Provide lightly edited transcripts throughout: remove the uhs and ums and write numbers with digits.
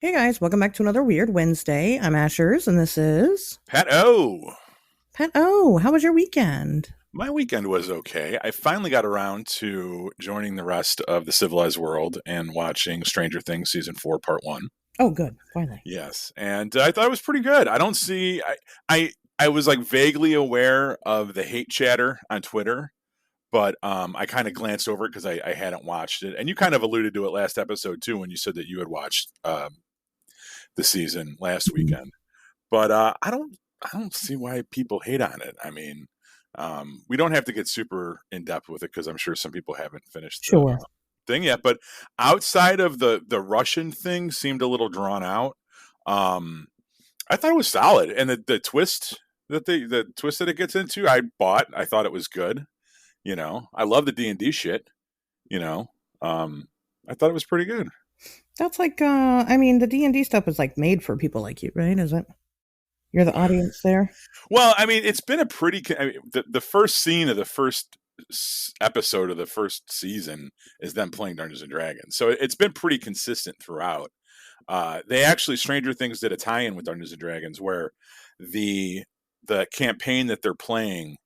Hey guys, welcome back to another Weird Wednesday. I'm Ashers, and this is Pat O. Pat. Oh, how was your weekend? My weekend was okay. I finally got around to joining the rest of the civilized world and watching Stranger Things season 4, part 1. Oh, good. Finally. Yes, and I thought it was pretty good. I don't see. I was like vaguely aware of the hate chatter on Twitter, but I kind of glanced over it because I hadn't watched it, and you kind of alluded to it last episode too when you said that you had watched the season last Mhm. weekend. But I don't see why people hate on it. I mean, we don't have to get super in depth with it because I'm sure some people haven't finished the Sure. thing yet. But outside of the Russian thing, seemed a little drawn out. Um, I thought it was solid, and the twist the twist that it gets into, I bought. I thought it was good. I love the D&D shit. You know, um, I thought it was pretty good. That's like, I mean, the D&D stuff is like made for people like you, right? Is it? You're the audience there. Well, I mean, it's been a pretty. I mean, the first scene of the first episode of the first season is them playing Dungeons and Dragons, so it's been pretty consistent throughout. They actually Stranger Things did a tie-in with Dungeons and Dragons where the the campaign that they're playing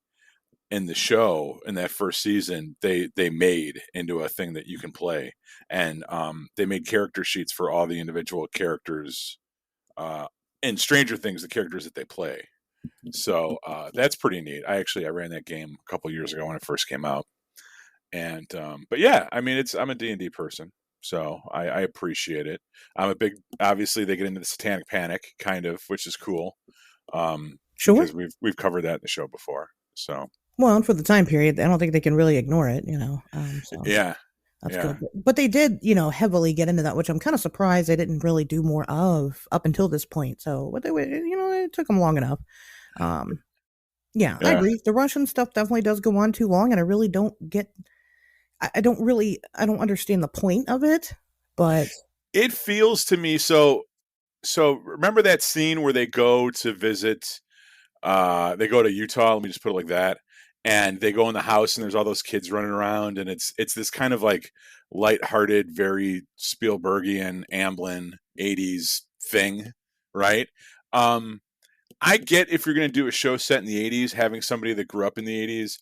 in the show in that first season they made into a thing that you can play, and they made character sheets for all the individual characters uh, in Stranger Things, the characters that they play. So that's pretty neat. I ran that game a couple years ago when it first came out, and but yeah, I mean, I'm a D&D person, so I appreciate it. I'm a big. Obviously, they get into the Satanic Panic kind of, which is cool, Sure. because we've covered that in the show before. So Well, and for the time period, I don't think they can really ignore it, so yeah, that's good. yeah, But they did, heavily get into that, which I'm kind of surprised they didn't really do more of up until this point. So, what they would, it took them long enough. Um, yeah, I yeah. agree. The Russian stuff definitely does go on too long, and I really don't get I don't understand the point of it, but It feels to me so. So remember that scene where they go to visit they go to Utah, let me just put it like that. And they go in the house and there's all those kids running around, and it's this kind of like lighthearted, very Spielbergian Amblin 80s thing, right? Um I get if you're going to do a show set in the 80s, having somebody that grew up in the 80s.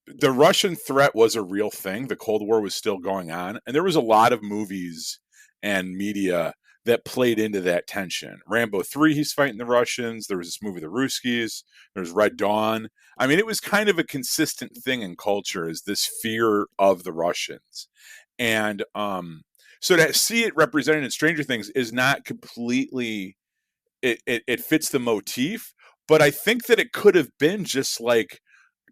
The Russian threat was a real thing. The Cold War was still going on, and there was a lot of movies and media that played into that tension. Rambo 3, he's fighting the Russians. There was this movie, The Ruskies. There's Red Dawn. I mean, it was kind of a consistent thing in culture, is this fear of the Russians. And so to see it represented in Stranger Things is not completely, it fits the motif, but I think that it could have been just like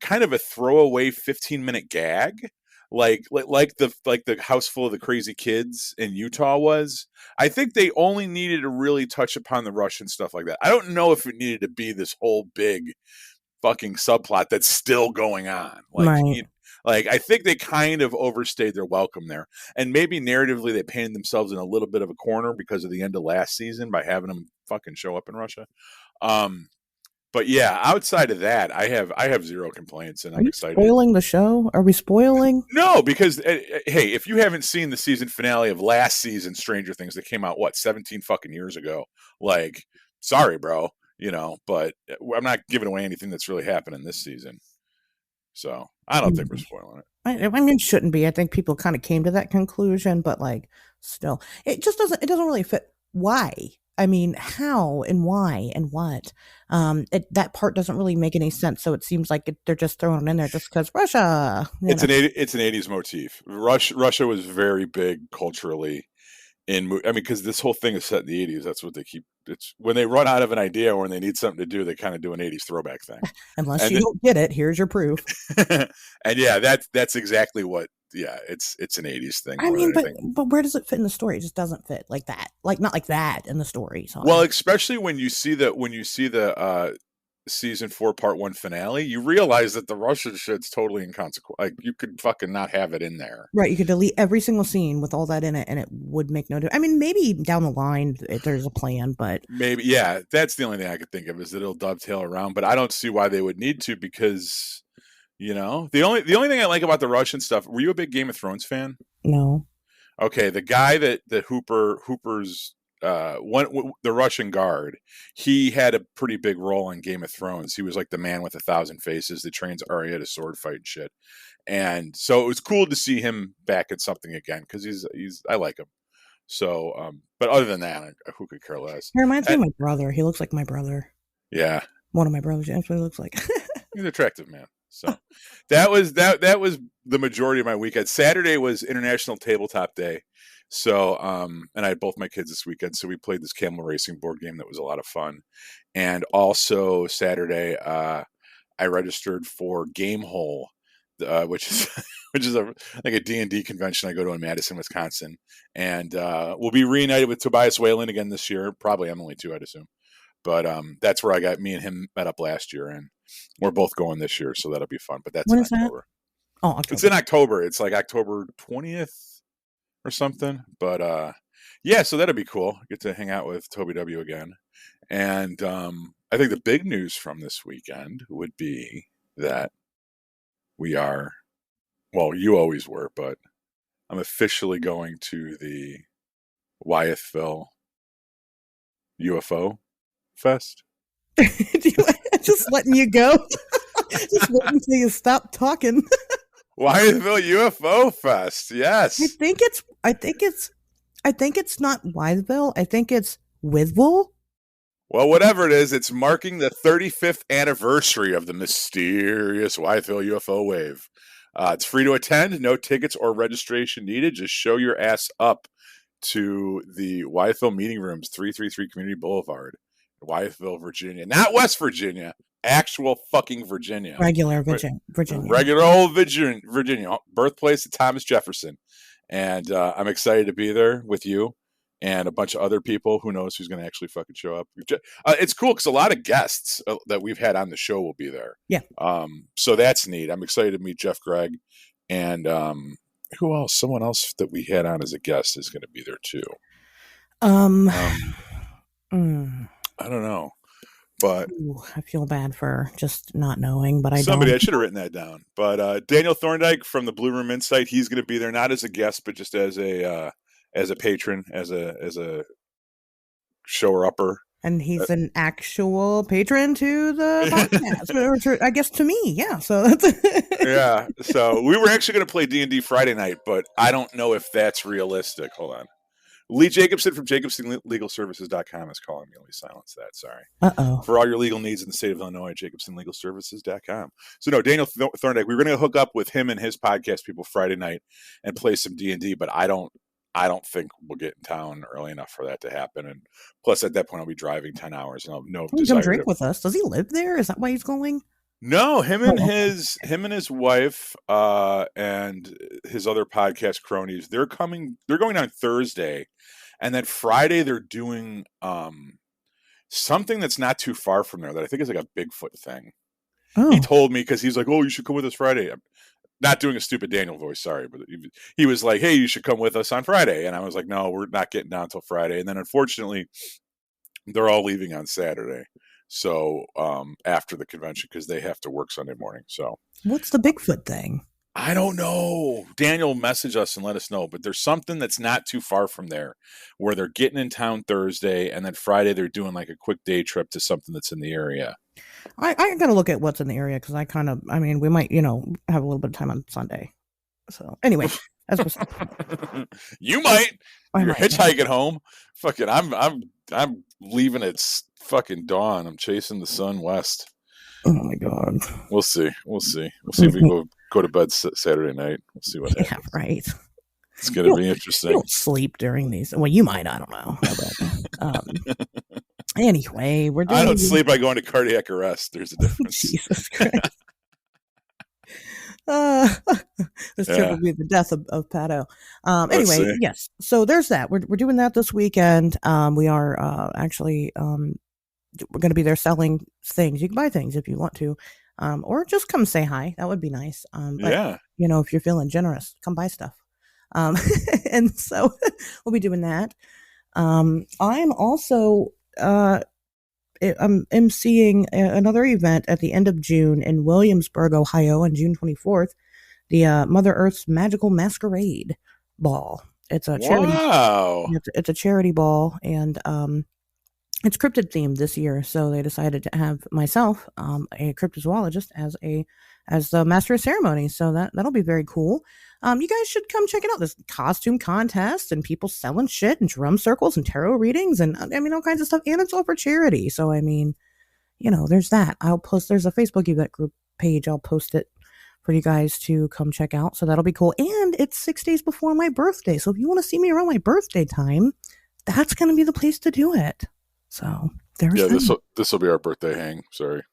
kind of a throwaway 15-minute gag, like the house full of the crazy kids in Utah was. I think they only needed to really touch upon the Russian stuff like that. I don't know if it needed to be this whole big fucking subplot that's still going on. right. Like I think they kind of overstayed their welcome there, and maybe narratively they painted themselves in a little bit of a corner because of the end of last season by having them fucking show up in Russia. Um, but yeah, outside of that, I have zero complaints, and Are I'm you excited. spoiling the show? Are we spoiling? No, because hey, if you haven't seen the season finale of last season Stranger Things that came out 17 fucking years ago, like, sorry, bro, but I'm not giving away anything that's really happening this season, so I don't think we're Mm. spoiling it. I mean, it shouldn't be. I think people kind of came to that conclusion, but like, still, it just doesn't. It doesn't really fit. Why? I mean, how and why and what? That part doesn't really make any sense. So it seems like they're just throwing it in there just because Russia. It's an 80s motif. Russia was very big culturally I mean, because this whole thing is set in the 80s. That's what they keep. It's when they run out of an idea or when they need something to do, they kind of do an 80s throwback thing. Unless you And don't get it, here's your proof. and yeah, that's exactly what. Yeah, it's an 80s thing I more than mean, but anything. but where does it fit in the story? It just doesn't fit like that. Like not like that in the story. So Well, especially when you see the season 4 part 1 finale, you realize that the Russian shit's totally inconsequential. Like you could fucking not have it in there. right, you could delete every single scene with all that in it, and it would make no difference. I mean, maybe down the line there's a plan, but Maybe, yeah, that's the only thing I could think of is that it'll dovetail around, but I don't see why they would need to because the only thing I like about the Russian stuff. Were you a big Game of Thrones fan? no. Okay, the guy that Hooper's the Russian guard. He had a pretty big role in Game of Thrones. He was like the man with 1,000 faces that trains Arya to sword fight and shit. And so it was cool to see him back at something again because I like him. So, but other than that, who could care less? He reminds me of my brother. He looks like my brother. Yeah, one of my brothers actually looks like. He's an attractive man. So that was the majority of my weekend. Saturday was International Tabletop Day. So, and I had both my kids this weekend, so we played this camel racing board game that was a lot of fun. And also Saturday, I registered for Gamehole, which is like a D&D convention I go to in Madison, Wisconsin, and we'll be reunited with Tobias Whalen again this year. Probably Emily too, I'd assume. But that's where me and him met up last year, and we're both going this year, so that'll be fun. But that's when in is October. That? Oh, October. It's in October. It's like October 20th or something. But yeah, so that'll be cool. Get to hang out with Toby W again. And I think the big news from this weekend would be that we are, well, you always were, but I'm officially going to the Wyethville UFO Fest. Just letting you go. Just waiting until you stop talking. Wyethville UFO Fest. Yes. I think it's not Wyethville. I think it's Withville. Well, whatever it is, it's marking the 35th anniversary of the mysterious Wyethville UFO wave. It's free to attend, no tickets or registration needed. Just show your ass up to the Wyethville Meeting Rooms, 333 Community Boulevard, Wyethville, Virginia. Not West Virginia, actual fucking Virginia. Regular Virginia. Regular old Virginia, birthplace of Thomas Jefferson. And I'm excited to be there with you and a bunch of other people. Who knows who's going to actually fucking show up. It's cool because a lot of guests that we've had on the show will be there. Yeah. So that's neat. I'm excited to meet Jeff Gregg. And who else? Someone else that we had on as a guest is going to be there too. I don't know. But ooh, I feel bad for just not knowing, but I should have written that down. But Daniel Thorndike from the Blue Room Insight, he's going to be there, not as a guest, but just as a patron, as a shower upper. And he's an actual patron to the podcast, I guess to me, yeah. So that's yeah. So we were actually going to play D&D Friday night, but I don't know if that's realistic. Hold on. Lee Jacobson from JacobsonLegalServices.com is calling me. Let me silence that. Sorry. Uh-oh. For all your legal needs in the state of Illinois, JacobsonLegalServices.com. So no, Daniel Thorndike, we were going to hook up with him and his podcast people Friday night and play some D&D, but I don't think we'll get in town early enough for that to happen. And plus, at that point, I'll be driving 10 hours, and I'll have no desire come drink with us. Does he live there? Is that why he's going? No, him and his wife and his other podcast cronies, they're going on Thursday, and then Friday they're doing something that's not too far from there that I think is like a Bigfoot thing. Oh. He told me because he's like, "Oh, you should come with us Friday." I'm not doing a stupid Daniel voice, sorry, but he was like, "Hey, you should come with us on Friday," and I was like, "No, we're not getting down until Friday." And then unfortunately, they're all leaving on Saturday. So after the convention, because they have to work Sunday morning. So what's the Bigfoot thing? I don't know. Daniel message us and let us know. But there's something that's not too far from there where they're getting in town Thursday, and then Friday they're doing like a quick day trip to something that's in the area. I got to look at what's in the area because we might, have a little bit of time on Sunday. So anyway, that's what's you might. You're hitchhiking home. Fucking, I'm leaving at fucking dawn. I'm chasing the sun west. Oh my god. We'll see. We'll see if we go to bed Saturday night. We'll see what happens. Yeah, right. It's gonna be interesting. You don't sleep during these. Well, you might. I don't know. But, anyway, we're doing. I don't sleep by going to cardiac arrest. There's a difference. Jesus Christ. This trip will be the death of Pato. Anyway, yes. So there's that. We're doing that this weekend. We are actually we're going to be there selling things. You can buy things if you want to, or just come say hi. That would be nice. But, yeah. If you're feeling generous, come buy stuff. And so we'll be doing that. I'm also I'm emceeing another event at the end of June in Williamsburg, Ohio on June 24th, the Mother Earth's Magical Masquerade Ball. It's a charity. Wow. It's a charity ball, and it's cryptid themed this year. So they decided to have myself, a cryptozoologist, as the master of ceremony. So that'll be very cool. You guys should come check it out. There's costume contests and people selling shit and drum circles and tarot readings and I mean all kinds of stuff. And it's all for charity. So I mean, there's that. There's a Facebook event group page. I'll post it for you guys to come check out. So that'll be cool. And it's 6 days before my birthday. So if you want to see me around my birthday time, that's going to be the place to do it. So there's this will be our birthday hang. Sorry.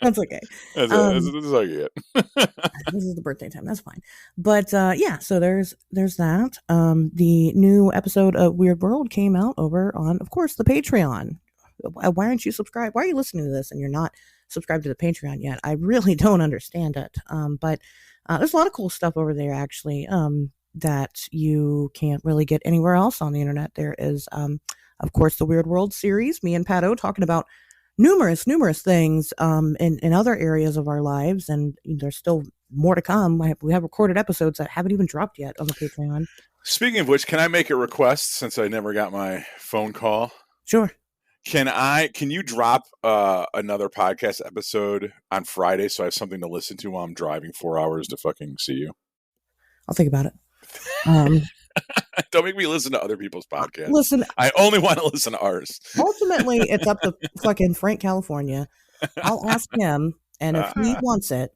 That's okay. This is how you get. This is the birthday time. That's fine. But yeah, so there's that. The new episode of Weird World came out over on, of course, the Patreon. Why aren't you subscribed? Why are you listening to this and you're not subscribed to the Patreon yet? I really don't understand it. But there's a lot of cool stuff over there, actually, that you can't really get anywhere else on the internet. There is, of course, the Weird World series, me and Pat O talking about numerous things in other areas of our lives, and there's still more to come. We have recorded episodes that haven't even dropped yet on the Patreon. Speaking of which, can I make a request since I never got my phone call? Sure. Can you drop another podcast episode on Friday so I have something to listen to while I'm driving 4 hours to fucking see you? I'll think about it. Don't make me listen to other people's podcasts. Listen, I only want to listen to ours. Ultimately, it's up to fucking Frank California. I'll ask him, and if he wants it,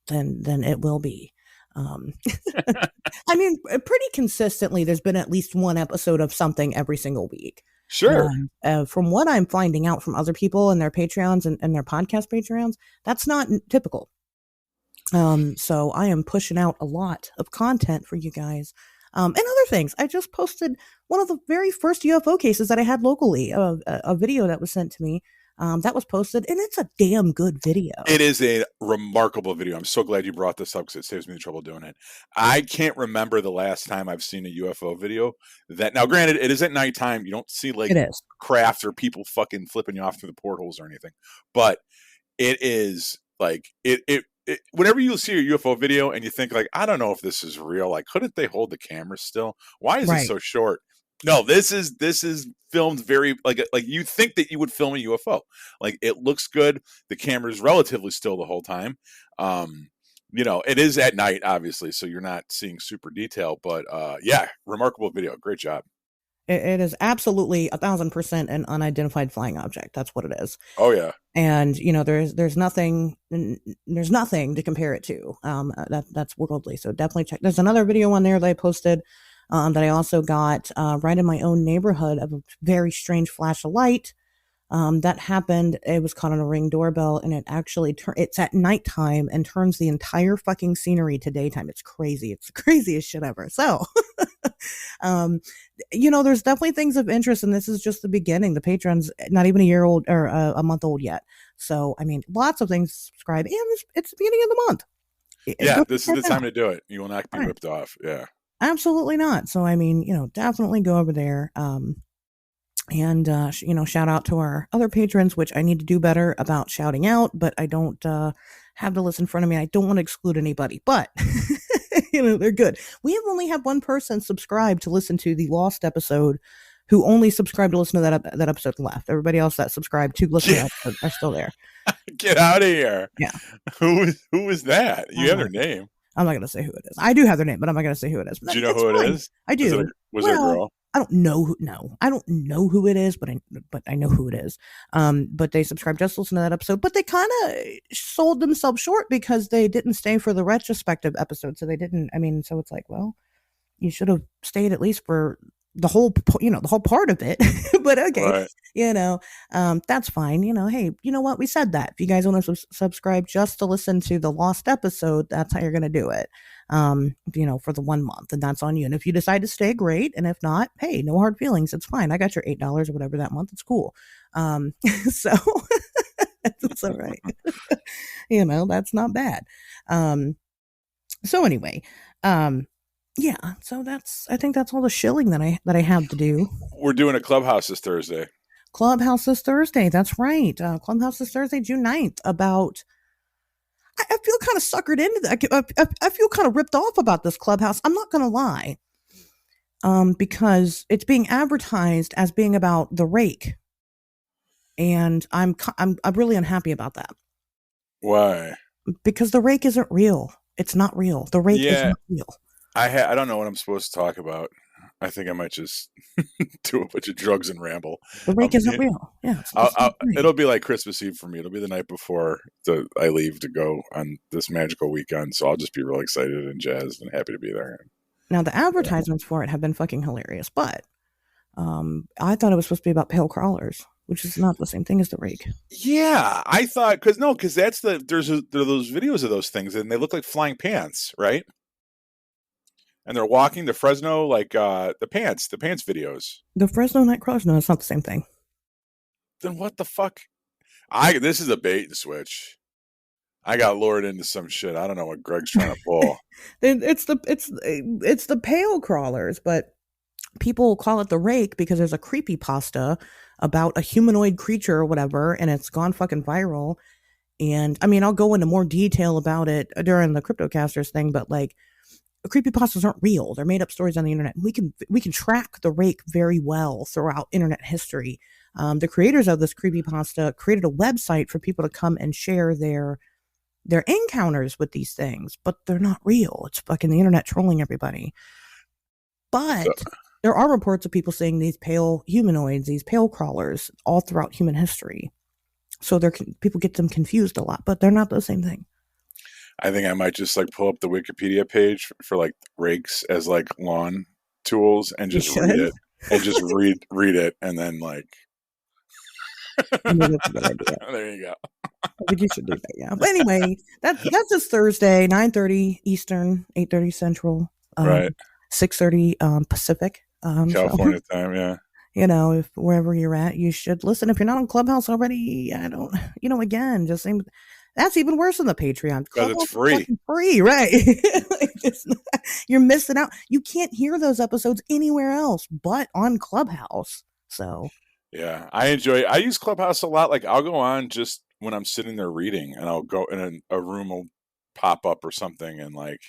then it will be. I mean, pretty consistently, there's been at least one episode of something every single week. Sure. From what I'm finding out from other people and their Patreons and their podcast Patreons, that's not typical. So I am pushing out a lot of content for you guys. And other things. I just posted one of the very first UFO cases that I had locally, a video that was sent to me. That was posted, and it's a damn good video. It is a remarkable video. I'm so glad you brought this up because it saves me the trouble doing it. I can't remember the last time I've seen a UFO video now, granted, it is at nighttime. You don't see like craft or people fucking flipping you off through the portholes or anything, but it is like whenever you see a UFO video and you think like, I don't know if this is real, like, couldn't they hold the camera still? Why is it so short? No, this is filmed very like you think that you would film a UFO. Like, it looks good. The camera is relatively still the whole time. It is at night, obviously, so you're not seeing super detail, but yeah, remarkable video. Great job. It is absolutely 1,000% an unidentified flying object. That's what it is. Oh yeah. And there's nothing to compare it to. That's worldly. So definitely check. There's another video on there that I posted that I also got right in my own neighborhood of a very strange flash of light that happened. It was caught on a Ring doorbell, and it actually it's at nighttime and turns the entire fucking scenery to daytime. It's crazy. It's the craziest shit ever. So, there's definitely things of interest, and this is just the beginning. The Patreon's not even a year old or a month old yet. So, I mean, lots of things to subscribe, and it's the beginning of the month. Yeah, this is the time to do it. You will not be ripped off. Yeah. Absolutely not. So, I mean, definitely go over there. And shout out to our other patrons, which I need to do better about shouting out, but I don't have the list in front of me. I don't want to exclude anybody, but they're good. We have only had one person subscribe to listen to the Lost episode, who only subscribed to listen to that episode and left. Everybody else that subscribed to listen to that episode are still there. Get out of here. Yeah. Who is that? You have their name. I'm not going to say who it is. I do have their name, but I'm not going to say who it is. Do you know who it is? I do. Was it a girl? I don't know. I don't know who it is, but I know who it is. But they subscribed just to listen to that episode. But they kind of sold themselves short because they didn't stay for the retrospective episode. So they didn't. I mean, so it's like, well, you should have stayed at least for the whole part of it. But okay, right. That's fine. Hey, you know what? We said that. If you guys want to subscribe just to listen to the Lost episode, that's how you're going to do it. For the 1 month, and that's on you. And if you decide to stay, great. And if not, hey, no hard feelings. It's fine. I got your $8 or whatever that month. It's cool. So it's all right. That's not bad. So anyway, yeah. So I think that's all the shilling that I have to do. We're doing a Clubhouse this Thursday. Clubhouse this Thursday. That's right. Clubhouse this Thursday, June 9th, about I feel kind of suckered into that. I feel kind of ripped off about this Clubhouse. I'm not going to lie. Because it's being advertised as being about the rake, and I'm really unhappy about that Why? because the rake isn't real. It's not real. The rake is Yeah, not real. I don't know what I'm supposed to talk about. I think I might just do a bunch of drugs and ramble. The rake isn't Yeah, real. Yeah, it's the same thing. it'll be like Christmas Eve for me. It'll be the night before I leave to go on this magical weekend. So I'll just be real excited and jazzed and happy to be there. Now the Yeah, advertisements for it have been fucking hilarious, but I thought it was supposed to be about pale crawlers, which is not the same thing as the rake. yeah, I thought because that's there are those videos of those things and they look like flying pants, right? And they're walking the Fresno like the pants videos. The Fresno Nightcrawlers, no, it's not the same thing. Then what the fuck? I This is a bait and switch. I got lured into some shit. I don't know what Greg's trying to pull. It's the pale crawlers, but people call it the rake because there's a creepy pasta about a humanoid creature or whatever, and it's gone fucking viral. And I mean, I'll go into more detail about it during the CryptoCasters thing, but like, creepypastas aren't real; they're made up stories on the internet. We can track the rake very well throughout internet history. The creators of this creepypasta created a website for people to come and share their encounters with these things, but they're not real. It's fucking the internet trolling everybody. So, But there are reports of people seeing these pale humanoids, these pale crawlers, all throughout human history. So people get them confused a lot, but they're not the same thing. I think I might just like pull up the Wikipedia page for like rakes as like lawn tools and You just read should. it and just read it and then like I mean, that's a good idea. there you go. I think you should do that. Yeah. But anyway, that's just Thursday, 9:30 Eastern, 8:30 Central, Right. 6:30 Pacific. California time, yeah. If wherever you're at, you should listen. If you're not on Clubhouse already, I don't, again, just same. That's even worse than the Patreon. Because Clubhouse it's is free. fucking free, right? Like, you're missing out. You can't hear those episodes anywhere else but on Clubhouse. So Yeah. I use Clubhouse a lot. Like I'll go on just when I'm sitting there reading and I'll go in a room will pop up or something and like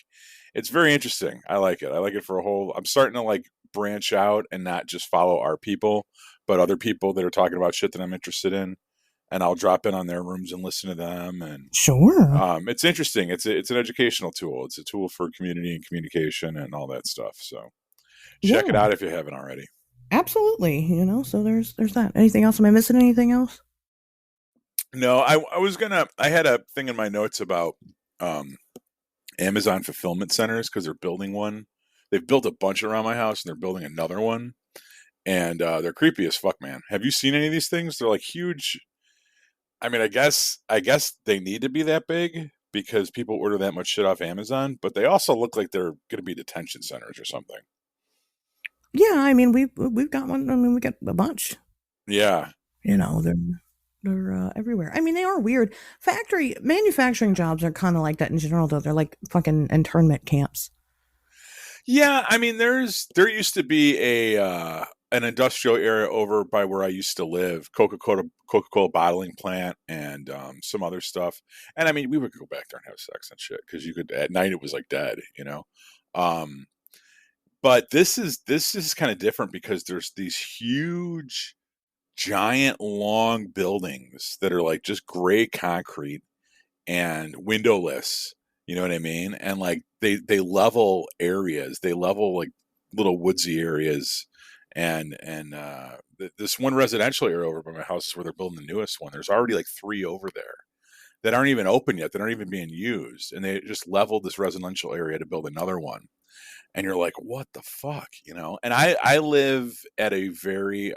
it's very interesting. I like it. I like it for I'm starting to like branch out and not just follow our people, but other people that are talking about shit that I'm interested in. And I'll drop in on their rooms and listen to them. And sure, it's interesting. It's an educational tool. It's a tool for community and communication and all that stuff. So check it yeah, out if you haven't already. absolutely. So there's that. Anything else? Am I missing anything else? No, I had a thing in my notes about Amazon fulfillment centers because they're building one. They've built a bunch around my house and they're building another one. And they're creepy as fuck, man. Have you seen any of these things? They're like huge. I mean, I guess they need to be that big because people order that much shit off Amazon, but they also look like they're going to be detention centers or something. Yeah, I mean we've got one. I mean we got a bunch. Yeah. They're everywhere. I mean they are weird. Manufacturing jobs are kind of like that in general, though. They're like fucking internment camps. Yeah, I mean there used to be an industrial area over by where I used to live, Coca-Cola bottling plant and some other stuff. And I mean we would go back there and have sex and shit cuz you could at night it was like dead. But this is kind of different because there's these huge giant long buildings that are like just gray concrete and windowless, you know what I mean? And like they level areas, they level like little woodsy areas and this one residential area over by my house is where they're building the newest one. There's already like 3 over there that aren't even open yet, that aren't even being used, and they just leveled this residential area to build another one. And you're like, what the fuck? And I live at a very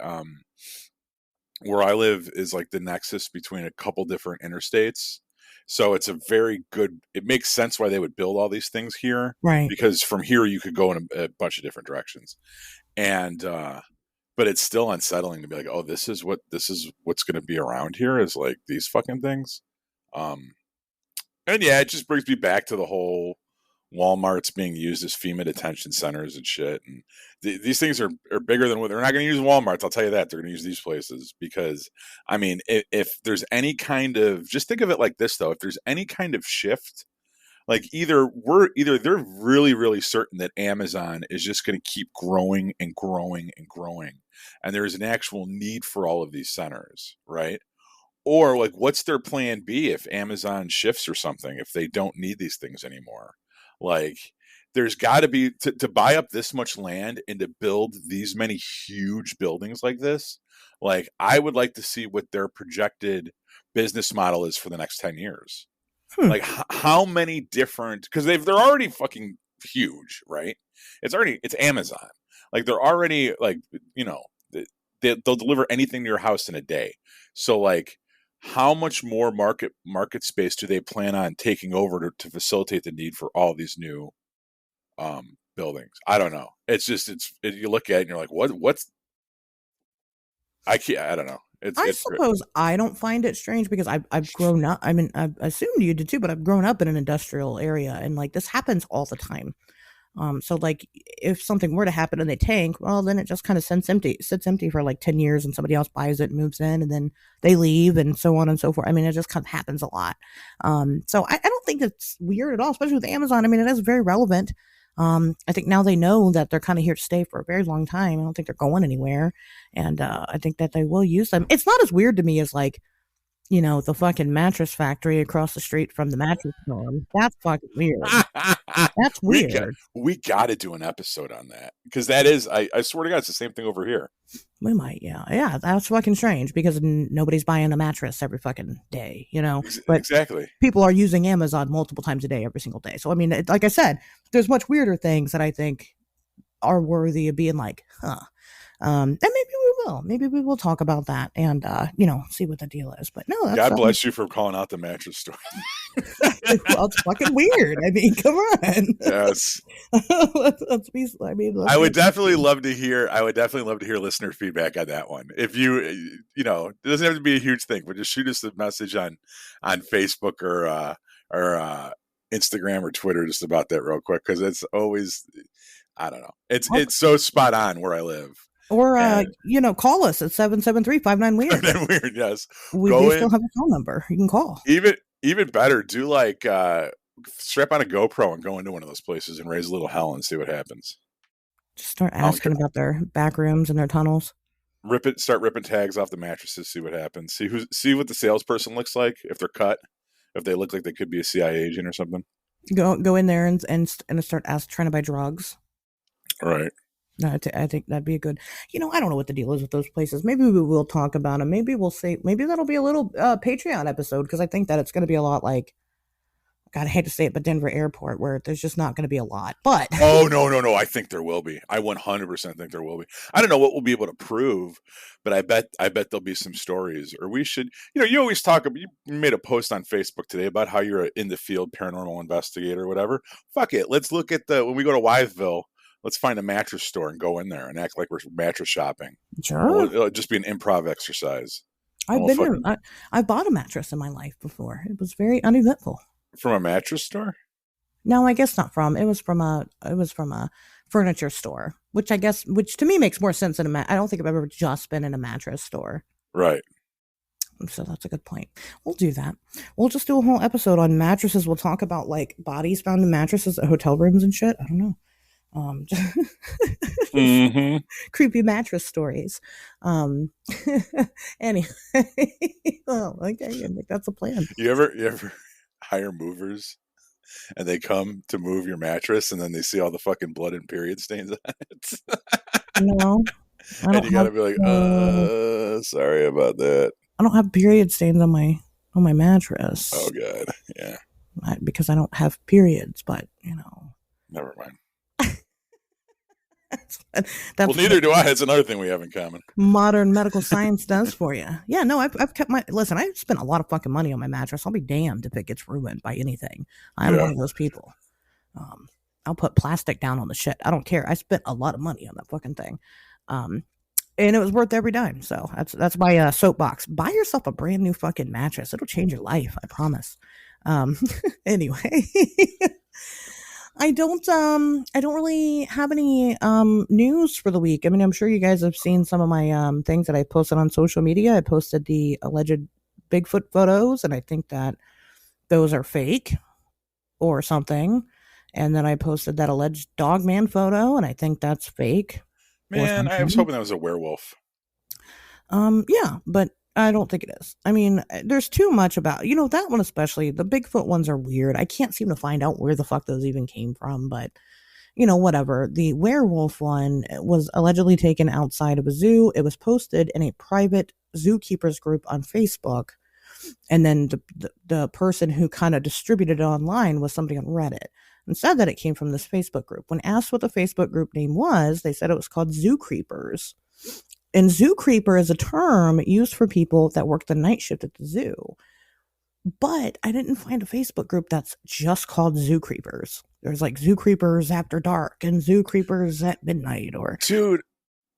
where I live is like the nexus between a couple different interstates. So it's a very good, it makes sense why they would build all these things here Right. because from here you could go in a bunch of different directions. And but it's still unsettling to be like, oh, this is what's going to be around here is like these fucking things. And yeah, it just brings me back to the whole Walmart's being used as FEMA detention centers and shit. And these things are bigger than what they're not going to use Walmart's. I'll tell you that they're going to use these places because, I mean, if there's any kind of, just think of it like this though, if there's any kind of shift, like either they're really, really certain that Amazon is just going to keep growing and growing and growing. And there's an actual need for all of these centers, right? Or like, what's their plan B if Amazon shifts or something, if they don't need these things anymore? Like, there's got to be, to buy up this much land and to build these many huge buildings like this. Like, I would like to see what their projected business model is for the next 10 years. Like, how many different, because they're already fucking huge, right? It's Amazon. Like, they're already, like, you know, they'll deliver anything to your house in a day. So, like, how much more market space do they plan on taking over to facilitate the need for all these new buildings? I don't know. It's just you look at it and you're like, what's I don't know. I suppose I don't find it strange because I've grown up. I mean, I assumed you did too, but I've grown up in an industrial area, and like this happens all the time. So like if something were to happen and they tank, well, then it just kind of sits empty for like 10 years and somebody else buys it and moves in and then they leave and so on and so forth. I mean, it just kind of happens a lot. So I don't think it's weird at all, especially with Amazon. I mean, it is very relevant. I think now they know that they're kind of here to stay for a very long time. I don't think they're going anywhere. And, I think that they will use them. It's not as weird to me as like, you know, the fucking mattress factory across the street from the mattress store. That's fucking weird. That's weird. We got to do an episode on that because that is, I swear to God, it's the same thing over here. We might, yeah. Yeah, that's fucking strange because nobody's buying a mattress every fucking day, you know? But exactly. People are using Amazon multiple times a day every single day. So, I mean, like I said, there's much weirder things that I think are worthy of being like, huh. And maybe we will talk about that and, you know, see what the deal is. But no, that's, God bless you for calling out the mattress store. Well, it's fucking weird. I mean, come on. Yes. I would definitely love to hear listener feedback on that one. If you know, it doesn't have to be a huge thing, but just shoot us a message on Facebook or Instagram or Twitter just about that real quick. Cause it's always, I don't know. It's so spot on where I live. Or, you know, call us at 773-59-WEIRD. Weird, yes. We do still have a phone number. You can call. Even better, do like strap on a GoPro and go into one of those places and raise a little hell and see what happens. Just start asking about their back rooms and their tunnels. Start ripping tags off the mattresses, see what happens. See what the salesperson looks like, if they're cut, if they look like they could be a CIA agent or something. Go in there and start trying to buy drugs. Right. I think that'd be a good, you know, I don't know what the deal is with those places. Maybe we will talk about them. Maybe we'll say, maybe that'll be a little Patreon episode because I think that it's going to be a lot like, God, I hate to say it, but Denver Airport, where there's just not going to be a lot. But oh no, I think there will be. I 100% think there will be. I don't know what we'll be able to prove, but I bet there'll be some stories. Or we should, you know, you always talk about. You made a post on Facebook today about how you're an in the field paranormal investigator or whatever. Fuck it, let's look at when we go to Wytheville. Let's find a mattress store and go in there and act like we're mattress shopping. Sure. It'll just be an improv exercise. I've been here. I bought a mattress in my life before. It was very uneventful. From a mattress store? No, I guess not from. It was from a furniture store, which to me makes more sense than I don't think I've ever just been in a mattress store. Right. So that's a good point. We'll do that. We'll just do a whole episode on mattresses. We'll talk about like bodies found in mattresses at hotel rooms and shit. I don't know. Creepy mattress stories. Anyway, well, okay, I think that's a plan. You ever hire movers and they come to move your mattress and then they see all the fucking blood and period stains on it? No. And you gotta be like, sorry about that. I don't have period stains on my mattress. Oh God, yeah. Because I don't have periods, but you know. Never mind. Well, neither do I. It's another thing we have in common. Modern medical science does for you. Yeah, no, I've kept listen, I spent a lot of fucking money on my mattress. I'll be damned if it gets ruined by anything. I'm one of those people. I'll put plastic down on the shit. I don't care. I spent a lot of money on that fucking thing. And it was worth every dime. So that's my soapbox. Buy yourself a brand new fucking mattress. It'll change your life. I promise. Anyway. I don't really have any news for the week. I mean, I'm sure you guys have seen some of my things that I posted on social media. I posted the alleged Bigfoot photos, and I think that those are fake or something. And then I posted that alleged dog man photo, and I think that's fake or Man, I was something. hoping that was a werewolf. Yeah, but I don't think it is. I mean, there's too much about, that one especially. The Bigfoot ones are weird. I can't seem to find out where the fuck those even came from, but whatever. The werewolf one was allegedly taken outside of a zoo. It was posted in a private zookeepers group on Facebook. And then the person who kind of distributed it online was somebody on Reddit and said that it came from this Facebook group. When asked what the Facebook group name was, they said it was called Zoo Creepers. And zoo creeper is a term used for people that work the night shift at the zoo. But I didn't find a Facebook group that's just called Zoo Creepers. There's like Zoo Creepers After Dark and Zoo Creepers at Midnight or Dude,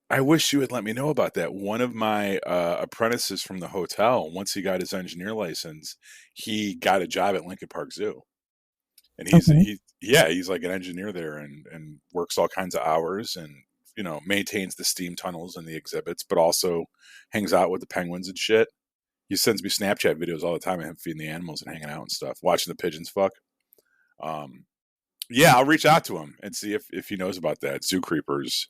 I wish you had let me know about that. One of my apprentices from the hotel, once he got his engineer license, he got a job at Lincoln Park Zoo. And okay. he's like an engineer there and works all kinds of hours and maintains the steam tunnels and the exhibits, but also hangs out with the penguins and shit. He sends me Snapchat videos all the time of him feeding the animals and hanging out and stuff, watching the pigeons fuck. Yeah, I'll reach out to him and see if he knows about that. Zoo creepers.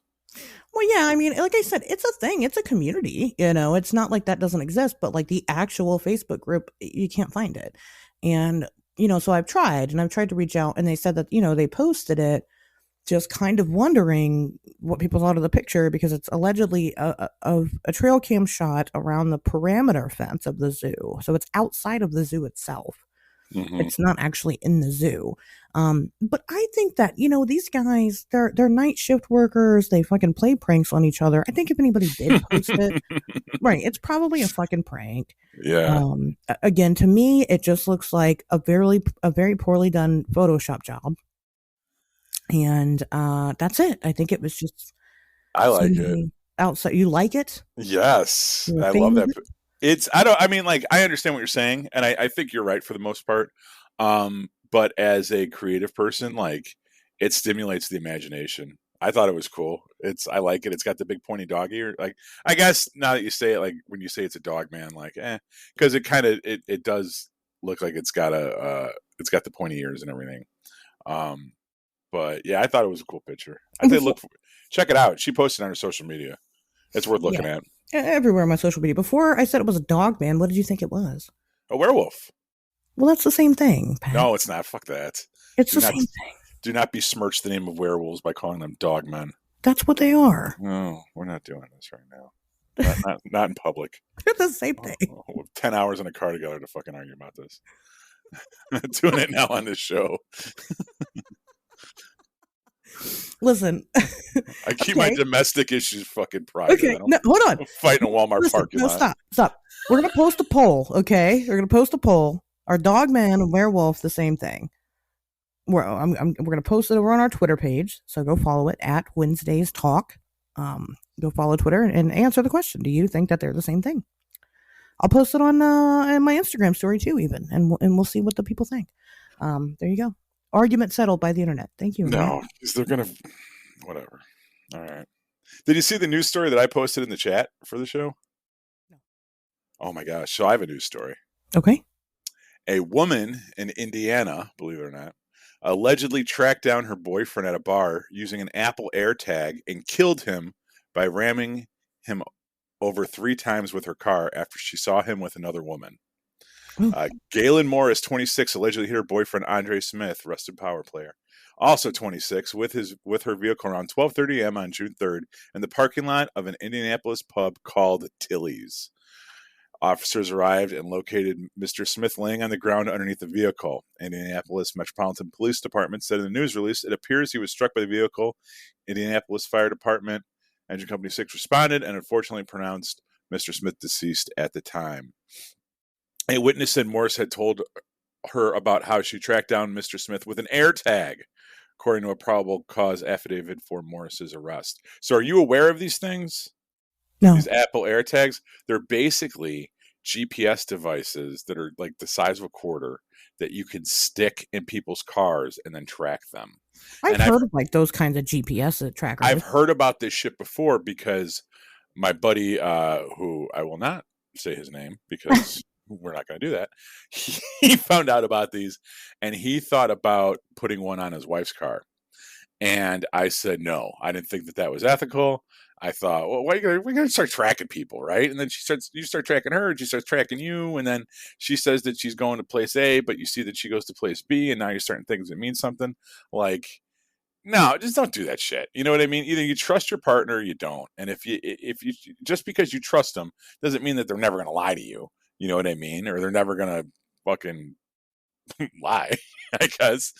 Well, yeah, I mean, like I said, it's a thing. It's a community. It's not like that doesn't exist, but like the actual Facebook group, you can't find it. And, so I've tried to reach out and they said that, they posted it just kind of wondering what people thought of the picture because it's allegedly a trail cam shot around the perimeter fence of the zoo. So it's outside of the zoo itself. Mm-hmm. It's not actually in the zoo. But I think that, these guys, they're night shift workers. They fucking play pranks on each other. I think if anybody did post it, right, it's probably a fucking prank. Yeah. Again, to me, it just looks like a very poorly done Photoshop job. And that's it. I think it was just I like it. somebody outside. You like it? Yes. You're a I fan love of that. it? I mean, like, I understand what you're saying, and I think you're right for the most part. But as a creative person, like, it stimulates the imagination. I thought it was cool. I like it. It's got the big pointy dog ear. Like, I guess now that you say it, like when you say it's a dog man, like, because it kind of it does look like it's got the pointy ears and everything. But yeah, I thought it was a cool picture. I think check it out. She posted on her social media. It's worth Yeah, looking at. everywhere on my social media. Before I said it was a dog man, what did you think it was? A werewolf. Well, that's the same thing, Pat. No, it's not. Fuck that. It's Do the not same thing. do not besmirch the name of werewolves by calling them dog men. That's what they are. No, we're not doing this right now. Not in public. They're the same thing. 10 hours in a car together to fucking argue about this. I'm not doing it now on this show. Listen. I keep my domestic issues fucking private. Okay, no, hold on. I'm fighting a Walmart parking lot. Stop. We're gonna post a poll. Okay, we're gonna post a poll. Are dog man and werewolf the same thing? We're gonna post it over on our Twitter page. So go follow it at Wednesdays Talk. Go follow Twitter and answer the question. Do you think that they're the same thing? I'll post it on in my Instagram story too, even, and we'll see what the people think. There you go. Argument settled by the internet. Thank you. No, because they're gonna whatever. All right. Did you see the news story that I posted in the chat for the show? No. Oh my gosh! So I have a news story. Okay. A woman in Indiana, believe it or not, allegedly tracked down her boyfriend at a bar using an Apple AirTag and killed him by ramming him over 3 times with her car after she saw him with another woman. Galen Morris, 26, allegedly hit her boyfriend Andre Smith, Rusted Power player, also 26, with her vehicle around 12:30 a.m. on June 3rd in the parking lot of an Indianapolis pub called Tilly's. Officers arrived and located Mr. Smith laying on the ground underneath the vehicle. Indianapolis Metropolitan Police Department said in the news release, it appears he was struck by the vehicle. Indianapolis Fire Department, Engine Company 6 responded and unfortunately pronounced Mr. Smith deceased at the time. A witness said Morris had told her about how she tracked down Mr. Smith with an AirTag, according to a probable cause affidavit for Morris's arrest. So are you aware of these things? No. These Apple AirTags, they're basically GPS devices that are like the size of a quarter that you can stick in people's cars and then track them. I've And heard of like those kinds of GPS I've trackers. heard about this shit before because my buddy, who I will not say his name because we're not going to do that, he found out about these and he thought about putting one on his wife's car. And I said, no, I didn't think that that was ethical. I thought, well, we're going to start tracking people, right? And then you start tracking her, and she starts tracking you. And then she says that she's going to place A, but you see that she goes to place B, and now you're starting things that mean something. Like, no, just don't do that shit. You know what I mean? Either you trust your partner or you don't. And if you just because you trust them doesn't mean that they're never going to lie to you. You know what I mean? Or they're never going to fucking lie, I guess.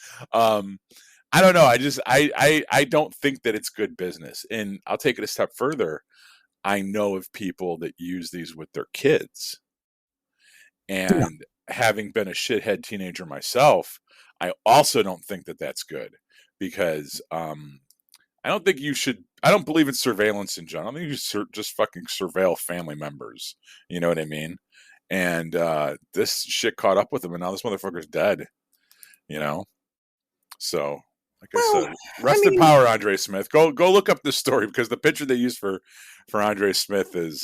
I don't know. I don't think that it's good business. And I'll take it a step further. I know of people that use these with their kids. And having been a shithead teenager myself, I also don't think that that's good because I don't think you should. I don't believe in surveillance in general. I think you should just fucking surveil family members. You know what I mean? And this shit caught up with him, and now this motherfucker's dead. You know? So, like I said, rest in power, Andre Smith. Go look up this story because the picture they used for Andre Smith is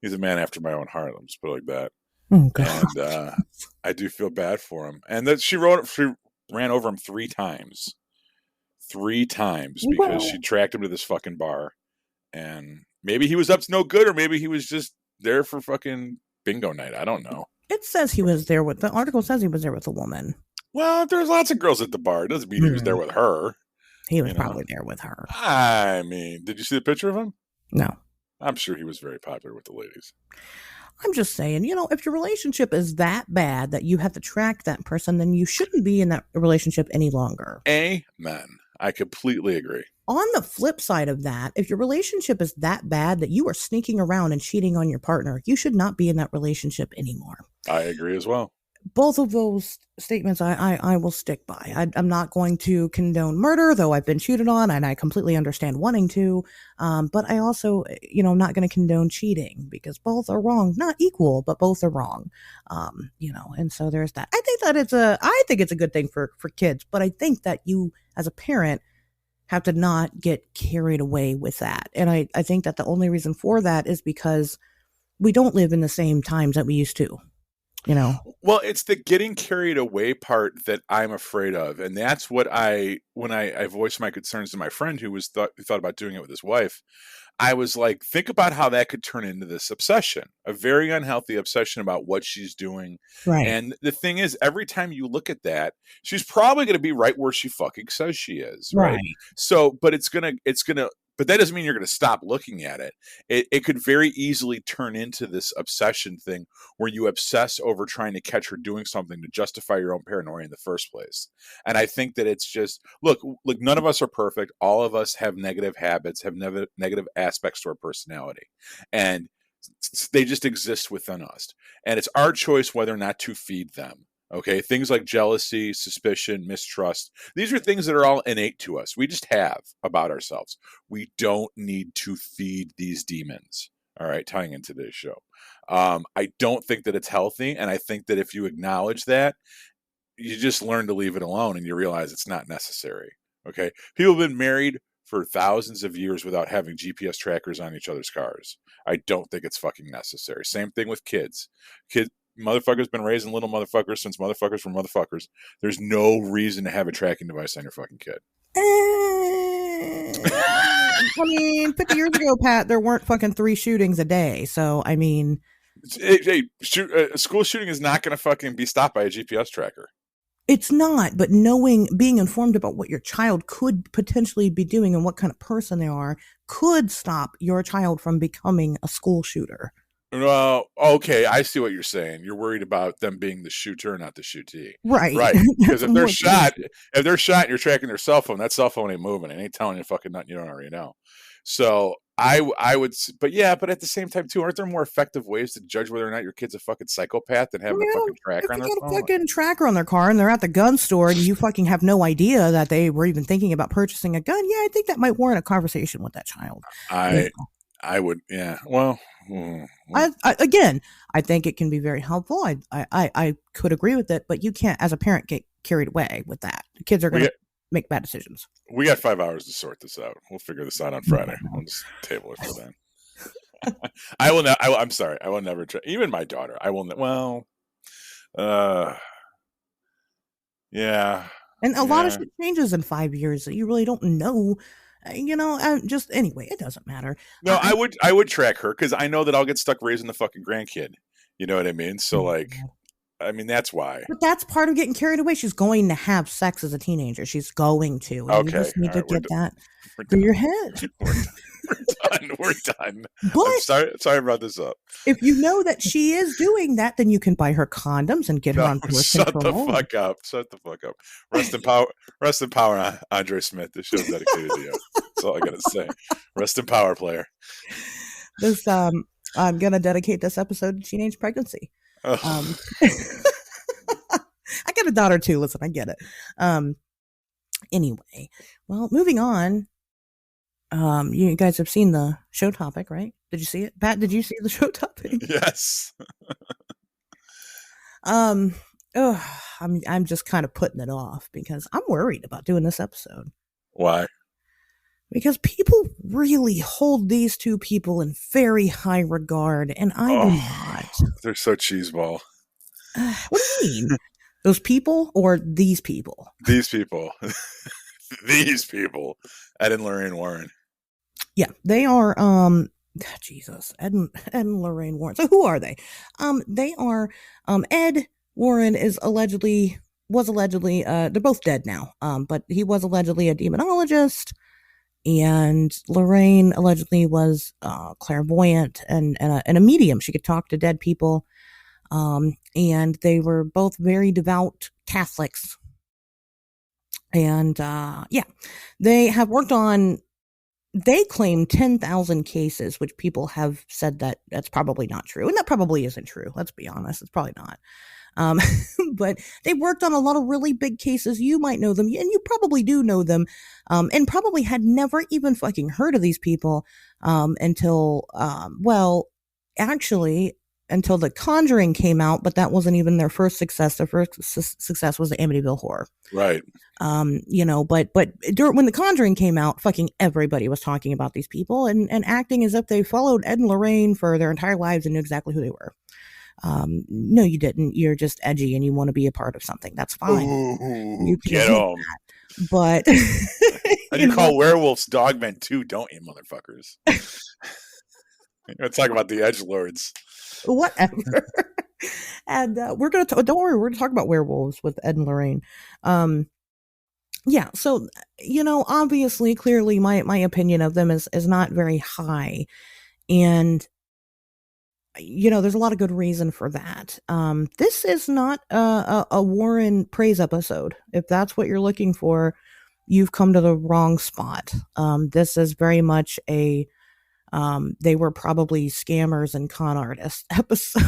he's a man after my own heart. Let me just put it like that. Oh, God. And I do feel bad for him. And that she ran over him 3 times. 3 times because she tracked him to this fucking bar. And maybe he was up to no good, or maybe he was just there for fucking bingo night. I don't know. It says he was there with the article says he was there with a woman. Well, there's lots of girls at the bar. It doesn't mean he was there with her. He was probably there with her. I mean, did you see the picture of him? No. I'm sure he was very popular with the ladies. I'm just saying, if your relationship is that bad that you have to track that person, then you shouldn't be in that relationship any longer. Amen. I completely agree. On the flip side of that, if your relationship is that bad that you are sneaking around and cheating on your partner, you should not be in that relationship anymore. I agree as well. Both of those statements I will stick by. I'm not going to condone murder, though I've been cheated on, and I completely understand wanting to. But I also, I'm not going to condone cheating because both are wrong. Not equal, but both are wrong. And so there's that. I think it's a good thing for kids, but I think that you, as a parent, have to not get carried away with that. And I think that the only reason for that is because we don't live in the same times that we used to. Well, it's the getting carried away part that I'm afraid of, and that's what when I voiced my concerns to my friend who thought about doing it with his wife. I was like, think about how that could turn into this obsession, a very unhealthy obsession about what she's doing. Right. And the thing is, every time you look at that, she's probably going to be right where she fucking says she is. Right. So, but but that doesn't mean you're going to stop looking at it. It could very easily turn into this obsession thing where you obsess over trying to catch her doing something to justify your own paranoia in the first place. And I think that it's just, look, none of us are perfect. All of us have negative habits, have negative aspects to our personality. And they just exist within us. And it's our choice whether or not to feed them. Okay, things like jealousy, suspicion, mistrust. These are things that are all innate to us. We just have about ourselves. We don't need to feed these demons. All right, tying into this show. I don't think that it's healthy. And I think that if you acknowledge that, you just learn to leave it alone and you realize it's not necessary. Okay, people have been married for thousands of years without having GPS trackers on each other's cars. I don't think it's fucking necessary. Same thing with kids. Motherfuckers been raising little motherfuckers since motherfuckers were motherfuckers. There's no reason to have a tracking device on your fucking kid. I mean, 50 years ago, Pat, there weren't fucking 3 shootings a day. So, I mean, a school shooting is not going to fucking be stopped by a GPS tracker. It's not, but being informed about what your child could potentially be doing and what kind of person they are could stop your child from becoming a school shooter. Well, okay, I see what you're saying. You're worried about them being the shooter, not the shootee. Right. Because if they're shot, and you're tracking their cell phone, that cell phone ain't moving. It ain't telling you fucking nothing you don't already know. So I would, but at the same time too, aren't there more effective ways to judge whether or not your kid's a fucking psychopath than having a fucking tracker on their phone? If you got a fucking tracker on their car and they're at the gun store and you fucking have no idea that they were even thinking about purchasing a gun, I think that might warrant a conversation with that child. I would, yeah. Well, I think it can be very helpful. I could agree with it, but you can't, as a parent, get carried away with that. Kids are going to make bad decisions. We got 5 hours to sort this out. We'll figure this out on Friday. We'll just table it for then. I will not. I'm sorry. I will never try. Even my daughter. I will. Well. Yeah. And a lot of shit changes in 5 years that you really don't know. Just anyway, it doesn't matter. No, I would track her because I know that I'll get stuck raising the fucking grandkid. You know what I mean? So like, I mean that's why. But that's part of getting carried away. She's going to have sex as a teenager. She's going to. And Okay, you just need to get that we're through done. your head. We're done. But I'm sorry I brought this up. if you know that she is doing that, then you can buy her condoms and get her on birth Shut control. the fuck up. Shut the fuck up. Rest in power, Andre Smith. This show's dedicated to you. That's all I gotta say. Rest in power, player. This I'm gonna dedicate this episode to teenage pregnancy. I got a daughter too. Listen, I get it. Anyway, well, moving on. You guys have seen the show topic, right? Did you see it? Pat, did you see the show topic? Yes. I'm just kind of putting it off because I'm worried about doing this episode. Why? Because people really hold these two people in very high regard, and I do not. They're so cheeseball. What do you mean? Those people or these people? These people. These people. Ed and Lorraine Warren. Yeah, they are. Jesus, Ed and Lorraine Warren. So who are they? They are. Ed Warren was allegedly. They're both dead now. But he was allegedly a demonologist, and Lorraine allegedly was clairvoyant and a medium. She could talk to dead people. And they were both very devout Catholics. And they have worked on. They claim 10,000 cases, which people have said that that's probably not true. And that probably isn't true. Let's be honest. It's probably not. But they worked on a lot of really big cases. You might know them, and you probably do know them, and probably had never even fucking heard of these people until, until The Conjuring came out, but that wasn't even their first success. Their first success was the Amityville Horror. Right. But when The Conjuring came out, fucking everybody was talking about these people and acting as if they followed Ed and Lorraine for their entire lives and knew exactly who they were. No, you didn't. You're just edgy and you want to be a part of something. That's fine. Ooh, You can get do them. that. But And you call werewolves dogmen too, don't you, motherfuckers? Let's talk about the edgelords. Whatever. And we're gonna don't worry, we're gonna talk about werewolves with Ed and Lorraine. So obviously, clearly, my opinion of them is not very high, and there's a lot of good reason for that. This is not a Warren praise episode. If that's what you're looking for, you've come to the wrong spot. This is very much a they were probably scammers and con artists episode.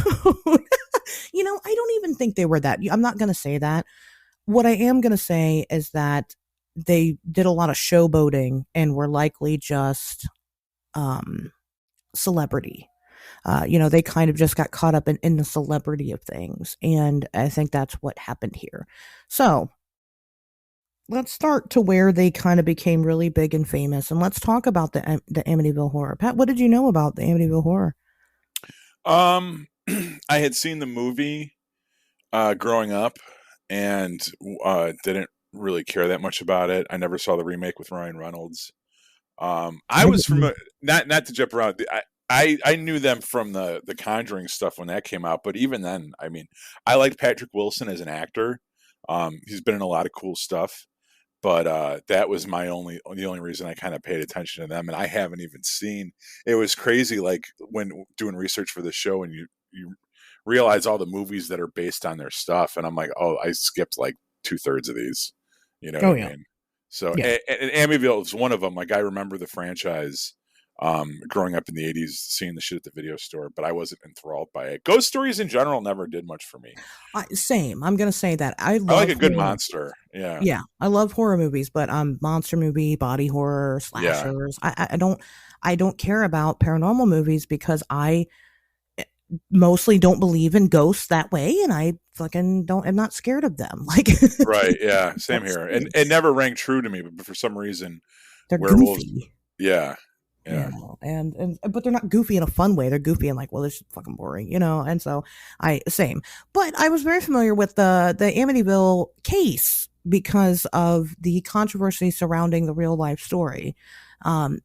I don't even think they were that. I'm not going to say that. What I am going to say is that they did a lot of showboating and were likely just celebrity. They kind of just got caught up in the celebrity of things. And I think that's what happened here. So let's start to where they kind of became really big and famous. And let's talk about the Amityville Horror. Pat, what did you know about the Amityville Horror? I had seen the movie growing up and didn't really care that much about it. I never saw the remake with Ryan Reynolds. I was familiar, not to jump around. I knew them from the Conjuring stuff when that came out, but even then, I mean, I liked Patrick Wilson as an actor. He's been in a lot of cool stuff, but that was the only reason I kind of paid attention to them. And I haven't even seen. It was crazy, like when doing research for the show, and you realize all the movies that are based on their stuff, and I'm like, oh, I skipped like 2/3 of these. You know what I mean? So, Yeah. and Amityville is one of them. Like I remember the franchise. Growing up in the 80s, seeing the shit at the video store, but I wasn't enthralled by it. Ghost stories in general never did much for me. Same. I'm going to say that. I like a good monster. Yeah. Yeah. I love horror movies, but monster movie, body horror, slashers. I don't care about paranormal movies because mostly don't believe in ghosts that way, and I fucking don't. I'm not scared of them. Like, Right. Yeah. Same that's here. And it never rang true to me, but for some reason, they're werewolves. goofy. Yeah. You Yeah. know, and but they're not goofy in a fun way. They're goofy in like, well, this is fucking boring, you know. And so I same, but I was very familiar with the Amityville case because of the controversy surrounding the real life story.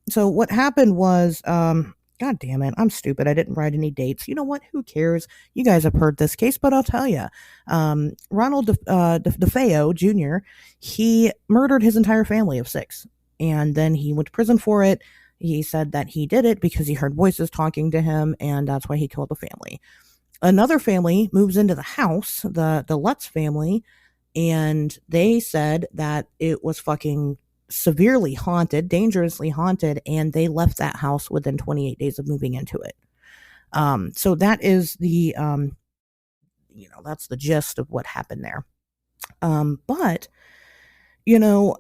So what happened was, God damn it, I'm stupid. I didn't write any dates. You know what? Who cares? You guys have heard this case, but I'll tell you, Ronald DeFeo Jr. He murdered his entire family of 6, and then he went to prison for it. He said that he did it because he heard voices talking to him, and that's why he killed the family. Another family moves into the house, the Lutz family, and they said that it was fucking severely haunted, dangerously haunted, and they left that house within 28 days of moving into it. So that is the, that's the gist of what happened there. But, you know,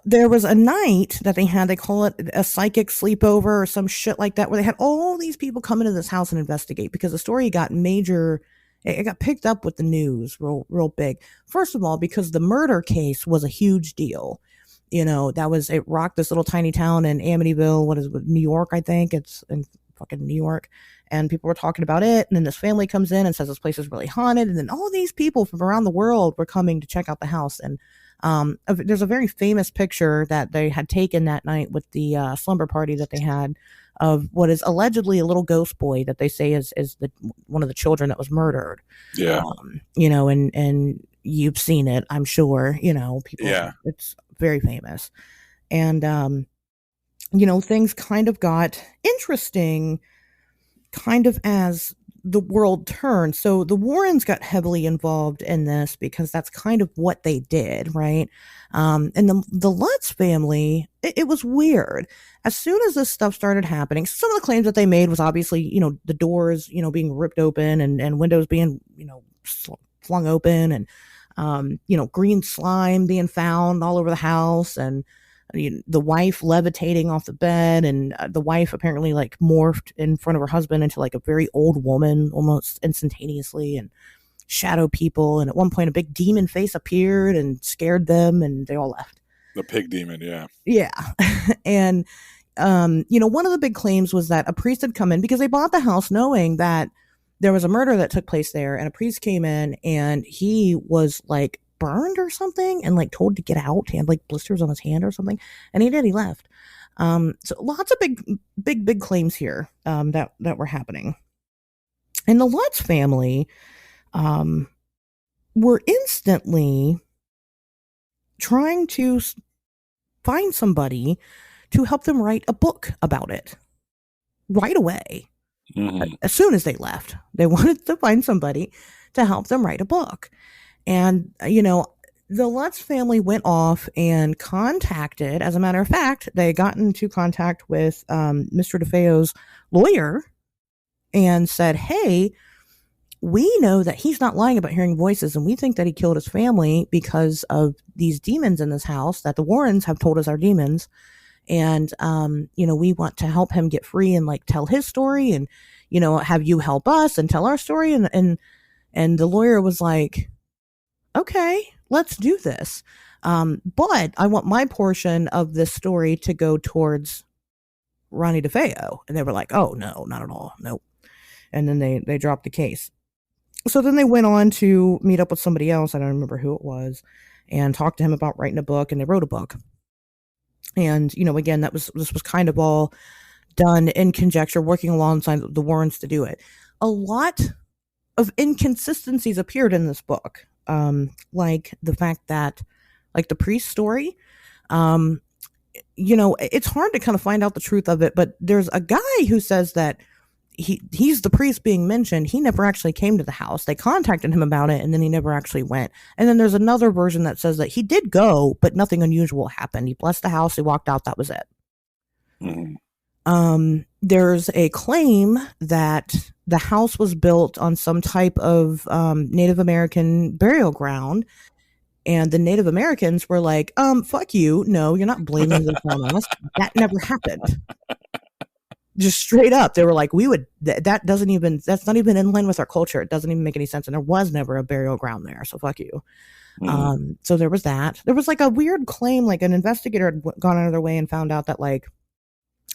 there was a night that they had, they call it a psychic sleepover or some shit like that, where they had all these people come into this house and investigate because the story got major. It got picked up with the news real big. First of all, because the murder case was a huge deal. You know, it rocked this little tiny town in Amityville. What is it, New York? I think it's in fucking New York. And people were talking about it. And then this family comes in and says this place is really haunted. And then all these people from around the world were coming to check out the house. And there's a very famous picture that they had taken that night with the slumber party that they had of what is allegedly a little ghost boy that they say is one of the children that was murdered. Yeah. And you've seen it, I'm sure. People. Yeah. It's very famous, and things kind of got interesting, kind of as the world turned. So the Warrens got heavily involved in this because that's kind of what they did, right? And the Lutz family, it was weird. As soon as this stuff started happening, some of the claims that they made was obviously, the doors, being ripped open and windows being, flung open, and green slime being found all over the house, and the wife levitating off the bed, and the wife apparently like morphed in front of her husband into like a very old woman almost instantaneously, and shadow people. And at one point a big demon face appeared and scared them, and they all left. The pig demon. Yeah. And one of the big claims was that a priest had come in because they bought the house knowing that there was a murder that took place there, and a priest came in and he was like burned or something and like told to get out. He had like blisters on his hand or something, and he did. He left. So lots of big claims here that were happening. And the Lutz family were instantly trying to find somebody to help them write a book about it right away. Mm-hmm. As soon as they left, they wanted to find somebody to help them write a book. And, the Lutz family went off and contacted, as a matter of fact, they got into contact with Mr. DeFeo's lawyer and said, hey, we know that he's not lying about hearing voices, and we think that he killed his family because of these demons in this house that the Warrens have told us are demons. And, we want to help him get free and like tell his story, and, have you help us and tell our story. And the lawyer was like, okay, let's do this. But I want my portion of this story to go towards Ronnie DeFeo. And they were like, oh no, not at all. Nope. And then they dropped the case. So then they went on to meet up with somebody else. I don't remember who it was, and talked to him about writing a book, and they wrote a book. And, again, this was kind of all done in conjecture, working alongside the Warrens to do it. A lot of inconsistencies appeared in this book, like the fact that, like the priest story, it's hard to kind of find out the truth of it, but there's a guy who says that he's the priest being mentioned. He never actually came to the house. They contacted him about it, and then he never actually went. And then there's another version that says that he did go, but nothing unusual happened. He blessed the house, he walked out, that was it. Mm-hmm. There's a claim that the house was built on some type of Native American burial ground, and the Native Americans were like, fuck you, no, you're not blaming this on us. That never happened. Just straight up, they were like, we would, that doesn't even, that's not even in line with our culture. It doesn't even make any sense. And there was never a burial ground there. So fuck you. Mm. So there was that. There was like a weird claim, like an investigator had gone out of their way and found out that like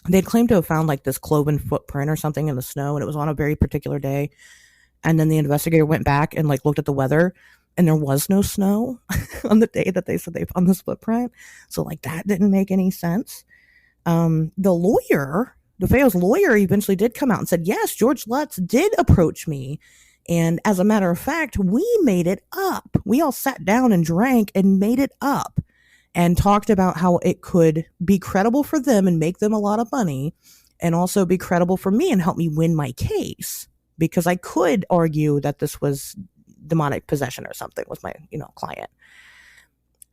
they'd claimed to have found like this cloven footprint or something in the snow, and it was on a very particular day. And then the investigator went back and like looked at the weather, and there was no snow on the day that they said they found this footprint. So like that didn't make any sense. The lawyer, DeFeo's lawyer, eventually did come out and said, yes, George Lutz did approach me. And as a matter of fact, we made it up. We all sat down and drank and made it up and talked about how it could be credible for them and make them a lot of money, and also be credible for me and help me win my case, because I could argue that this was demonic possession or something with my, client.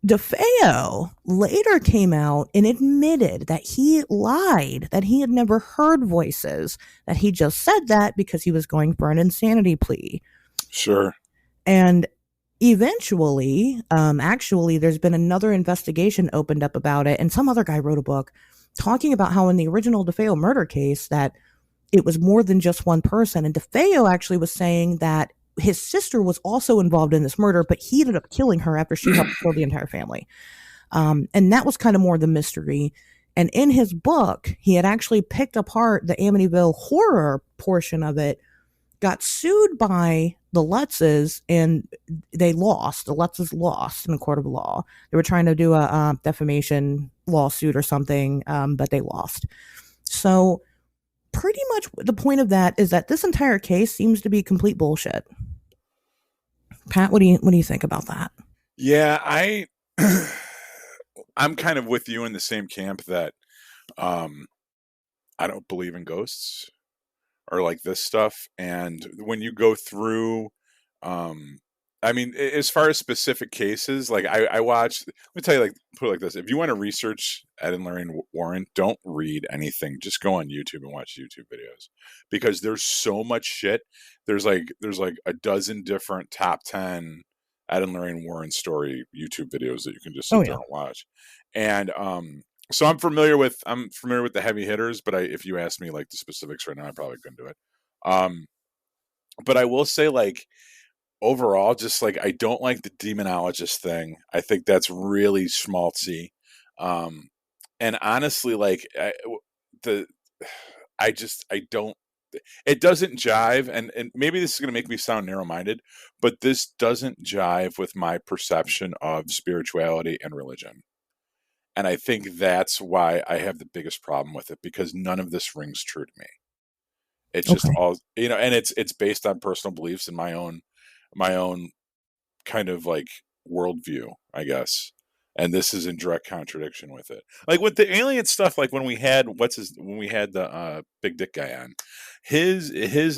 DeFeo later came out and admitted that he lied, that he had never heard voices, that he just said that because he was going for an insanity plea. Sure. And eventually, actually, there's been another investigation opened up about it, and some other guy wrote a book talking about how in the original DeFeo murder case that it was more than just one person. And DeFeo actually was saying that his sister was also involved in this murder, but he ended up killing her after she helped kill the entire family. And that was kind of more the mystery. And in his book, he had actually picked apart the Amityville horror portion of it, got sued by the Lutzes, and they lost. The Lutzes lost in a court of law. They were trying to do a defamation lawsuit or something, but they lost. So pretty much the point of that is that this entire case seems to be complete bullshit. Pat, what do you think about that? Yeah, I'm kind of with you in the same camp that I don't believe in ghosts or like this stuff. And when you go through, I mean, as far as specific cases, like I watched, let me tell you, like, put it like this. If you want to research Ed and Lorraine Warren, don't read anything. Just go on YouTube and watch YouTube videos, because there's so much shit. There's like a dozen different top 10 Ed and Lorraine Warren story YouTube videos that you can just sit there and watch. And, so I'm familiar with the heavy hitters, but if you ask me like the specifics right now, I probably couldn't do it. But I will say, like, overall, just like, I don't like the demonologist thing. I think that's really schmaltzy. And honestly, like, I don't, it doesn't jive. And maybe this is going to make me sound narrow-minded, but this doesn't jive with my perception of spirituality and religion. And I think that's why I have the biggest problem with it, because none of this rings true to me. It's just all, and it's based on personal beliefs and my own kind of like worldview, I guess. And this is in direct contradiction with it. Like with the alien stuff, like when we had the big dick guy on, his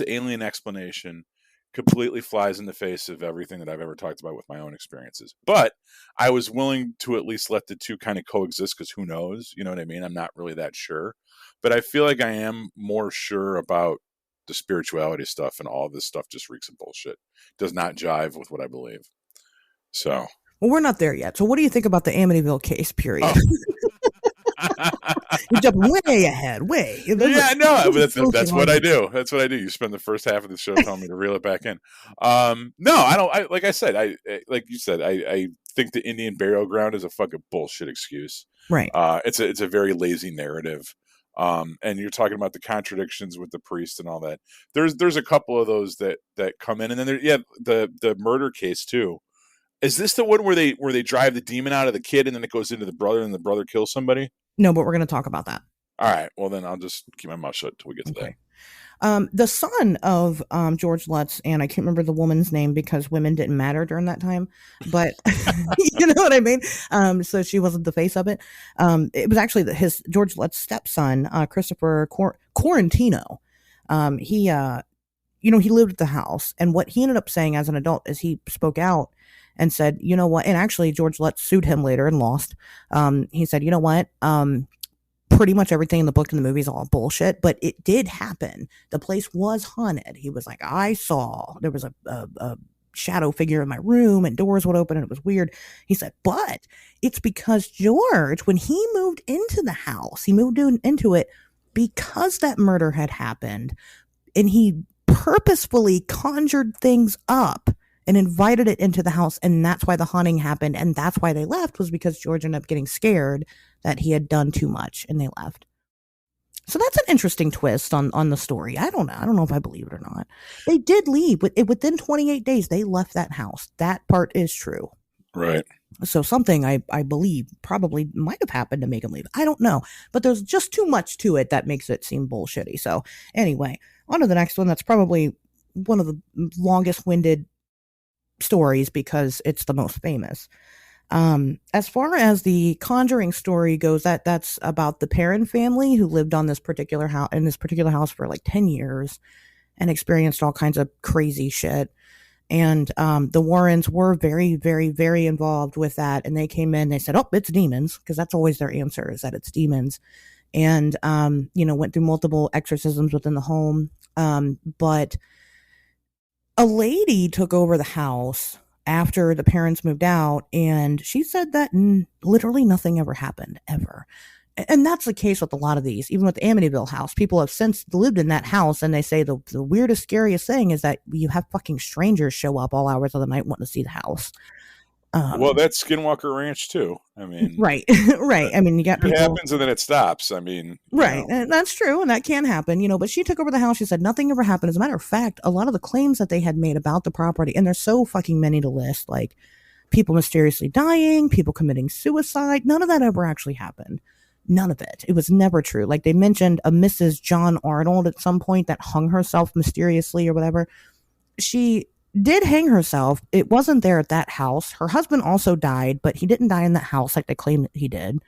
alien explanation completely flies in the face of everything that I've ever talked about with my own experiences. But I was willing to at least let the two kind of coexist, because who knows? You know what I mean? I'm not really that sure. But I feel like I am more sure about the spirituality stuff, and all this stuff just reeks of bullshit. Does not jive with what I believe. So. Well, we're not there yet. So what do you think about the Amityville case, period? You jump way ahead, way. Yeah, no, that's what I do. That's what I do. You spend the first half of the show telling me to reel it back in. No, I don't. Like I said, like you said, I think the Indian burial ground is a fucking bullshit excuse. Right. It's a very lazy narrative. And you're talking about the contradictions with the priest and all that. There's a couple of those that come in, and then the murder case too. Is this the one where they drive the demon out of the kid and then it goes into the brother and the brother kills somebody? No, but we're going to talk about that. All right. Well, then I'll just keep my mouth shut until we get to that. The son of George Lutz, and I can't remember the woman's name because women didn't matter during that time, but you know what I mean? So she wasn't the face of it. It was actually his George Lutz's stepson, Christopher Quarantino. He lived at the house, and what he ended up saying as an adult is he spoke out and said, you know what? And actually, George Lutz sued him later and lost. He said, you know what? Pretty much everything in the book and the movie is all bullshit, but it did happen. The place was haunted. He was like, I saw there was a shadow figure in my room and doors would open and it was weird. He said, but it's because George, when he moved into the house, he moved into it because that murder had happened and he purposefully conjured things up and invited it into the house, and that's why the haunting happened, and that's why they left, was because George ended up getting scared that he had done too much, and they left. So that's an interesting twist on the story. I don't know. I don't know if I believe it or not. They did leave within 28 days. They left that house. That part is true. Right. So something I believe probably might have happened to make him leave. I don't know, but there's just too much to it that makes it seem bullshitty. So anyway, on to the next one. That's probably one of the longest winded stories because it's the most famous. As far as the Conjuring story goes, that's about the Perron family who lived on this particular house for like 10 years and experienced all kinds of crazy shit. And the Warrens were very, very, very involved with that. And they came in, they said, oh, it's demons, because that's always their answer, is that it's demons. And, went through multiple exorcisms within the home. But a lady took over the house after the parents moved out, and she said that literally nothing ever happened, ever. And that's the case with a lot of these. Even with the Amityville house, people have since lived in that house, and they say the weirdest, scariest thing is that you have fucking strangers show up all hours of the night wanting to see the house. Well, that's Skinwalker Ranch too. I mean, right, right. I mean, you got it people. happens and then it stops. I mean, right, and that's true, and that can happen, But she took over the house. She said nothing ever happened. As a matter of fact, a lot of the claims that they had made about the property, and there's so fucking many to list, like people mysteriously dying, people committing suicide. None of that ever actually happened. None of it. It was never true. Like they mentioned a Mrs. John Arnold at some point that hung herself mysteriously or whatever. She did hang herself. It wasn't there at that house. Her husband also died, but he didn't die in that house like they claim that he did.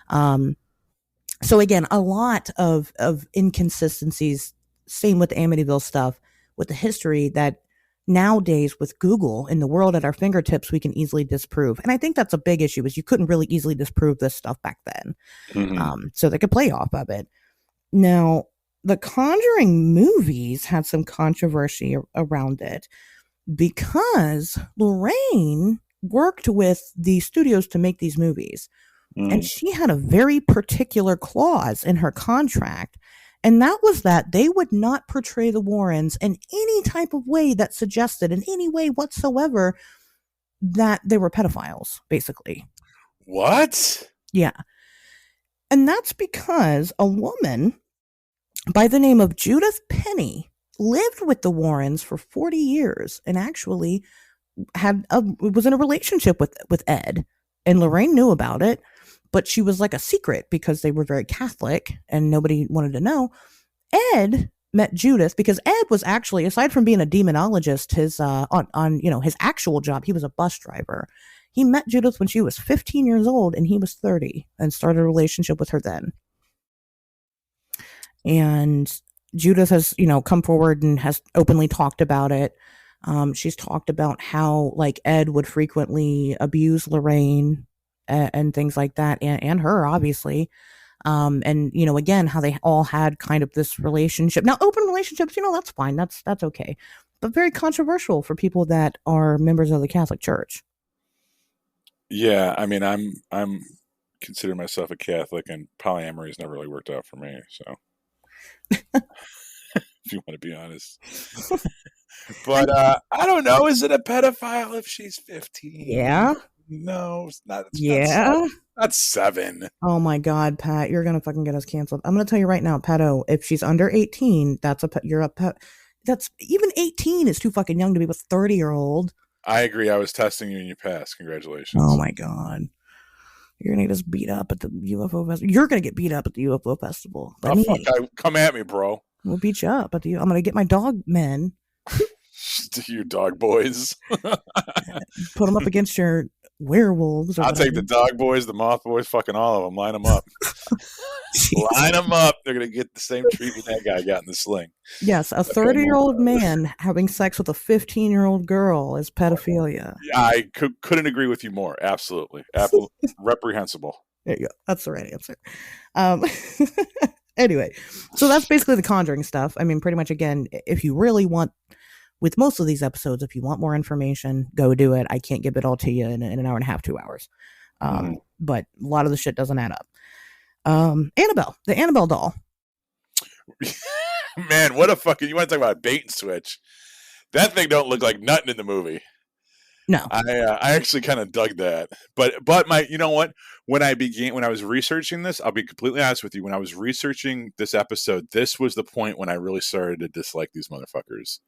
So again, a lot of inconsistencies. Same with the Amityville stuff, with the history that nowadays with Google in the world at our fingertips, we can easily disprove. And I think that's a big issue, is you couldn't really easily disprove this stuff back then. Mm-hmm. So they could play off of it. Now, the Conjuring movies had some controversy around it, because Lorraine worked with the studios to make these movies. And she had a very particular clause in her contract. And that was that they would not portray the Warrens in any type of way that suggested in any way whatsoever that they were pedophiles, basically. What? Yeah. And that's because a woman by the name of Judith Penny lived with the Warrens for 40 years and actually was in a relationship with Ed. And Lorraine knew about it, but she was like a secret because they were very Catholic and nobody wanted to know. Ed met Judith because Ed was actually, aside from being a demonologist, his his actual job, he was a bus driver. He met Judith when she was 15 years old and he was 30 and started a relationship with her then. And Judith has, come forward and has openly talked about it. She's talked about how like Ed would frequently abuse Lorraine and things like that, and her obviously. And again, how they all had kind of this relationship. Now, open relationships, that's fine. That's okay. But very controversial for people that are members of the Catholic Church. Yeah, I mean, I'm consider myself a Catholic, and polyamory has never really worked out for me. So, if you want to be honest, but I don't know. Is it a pedophile if she's 15? Yeah. No, it's not. Yeah. Not 7. Oh my God, Pat, you're gonna fucking get us canceled. I'm gonna tell you right now, Pato, if she's under 18, you're a pet. That's even 18 is too fucking young to be with 30-year-old. I agree. I was testing you and you passed. Congratulations. Oh my God. You're gonna get us beat up at the UFO festival. You're gonna get beat up at the UFO festival. Come at me, bro. We'll beat you up I'm gonna get my dog men. You dog boys. Put them up against your werewolves. I'll take the dog boys, the moth boys, fucking all of them. Line them up. Line them up. They're going to get the same treatment that guy got in the sling. Yes, a 30-year-old man having sex with a 15-year-old girl is pedophilia. I couldn't agree with you more. Absolutely. Reprehensible. There you go. That's the right answer. Anyway, so that's basically the Conjuring stuff. I mean, pretty much, again, if you really want, with most of these episodes, if you want more information, go do it. I can't give it all to you in an hour and a half, 2 hours. But a lot of the shit doesn't add up. Annabelle, the Annabelle doll. Man, what a fucking, you want to talk about a bait and switch? That thing don't look like nothing in the movie. No. I actually kind of dug that, but my, you know what? When I was researching this, I'll be completely honest with you. When I was researching this episode, this was the point when I really started to dislike these motherfuckers.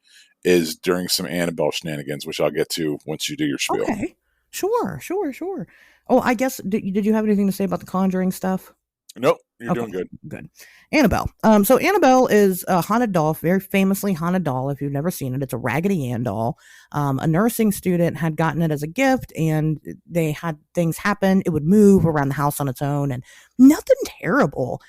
Is during some Annabelle shenanigans, which I'll get to once you do your spiel. Okay. Sure, sure, sure. Oh, I guess did you have anything to say about the Conjuring stuff? Nope, you're Okay, doing good. good. Annabelle. So Annabelle is a haunted doll, very famously haunted doll. If you've never seen it, it's a Raggedy Ann doll. A nursing student had gotten it as a gift, and they had things happen. It would move around the house on its own, and nothing terrible.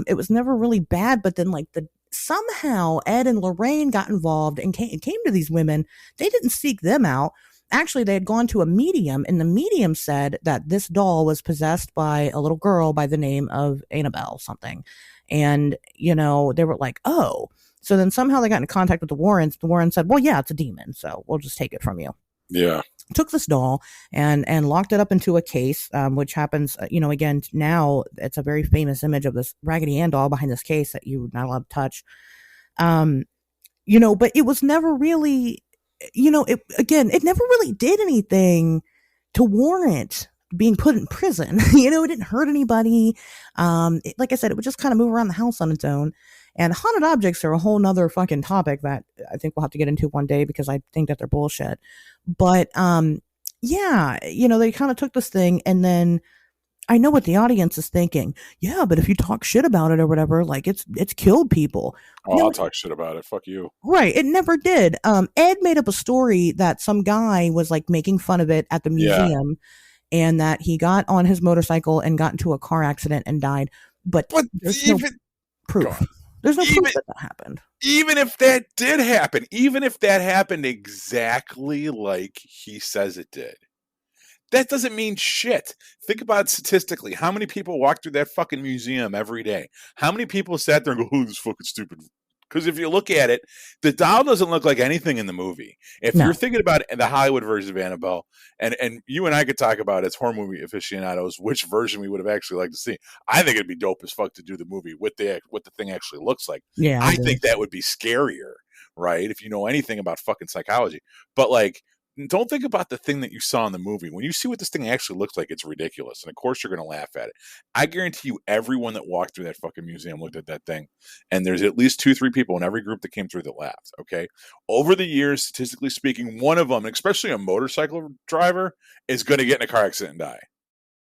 It was never really bad, but then like the somehow Ed and Lorraine got involved and came to these women. They didn't seek them out. Actually, they had gone to a medium, and the medium said that this doll was possessed by a little girl by the name of Annabelle something. And, you know, they were like, oh. So then somehow they got in contact with the Warrens. The Warrens said, well, yeah, it's a demon, so we'll just take it from you. Yeah. Took this doll and locked it up into a case, which happens, you know, again, now it's a very famous image of this Raggedy Ann doll behind this case that you're not allowed to touch. You know, but it was never really, you know, it never really did anything to warrant being put in prison. You know, it didn't hurt anybody. Like I said, it would just kind of move around the house on its own. And haunted objects are a whole nother fucking topic that I think we'll have to get into one day because I think that they're bullshit. But yeah, you know, they kind of took this thing and then I know what the audience is thinking. Yeah, but if you talk shit about it or whatever, like it's killed people. Oh, No, I'll talk shit about it. Fuck you. right. It never did. Ed made up a story that some guy was like making fun of it at the Yeah. museum and that he got on his motorcycle and got into a car accident and died. But But there's no even proof. There's no even proof that happened. even if that did happen, even if that happened exactly like he says it did, that doesn't mean shit. Think about it statistically. How many people walk through that fucking museum every day? How many people sat there and go, oh, this is fucking stupid? Because if you look at it, the doll doesn't look like anything in the movie. If No. you're thinking about the Hollywood version of Annabelle, and you and I could talk about as horror movie aficionados which version we would have actually liked to see. I think it'd be dope as fuck to do the movie with what the thing actually looks like. Yeah, I think that would be scarier, right? If you know anything about fucking psychology. But like, don't think about the thing that you saw in the movie. When you see what this thing actually looks like, it's ridiculous. And of course, you're going to laugh at it. I guarantee you, everyone that walked through that fucking museum looked at that thing. And there's at least 2-3 people in every group that came through that laughed. Okay. Over the years, statistically speaking, one of them, especially a motorcycle driver, is going to get in a car accident and die.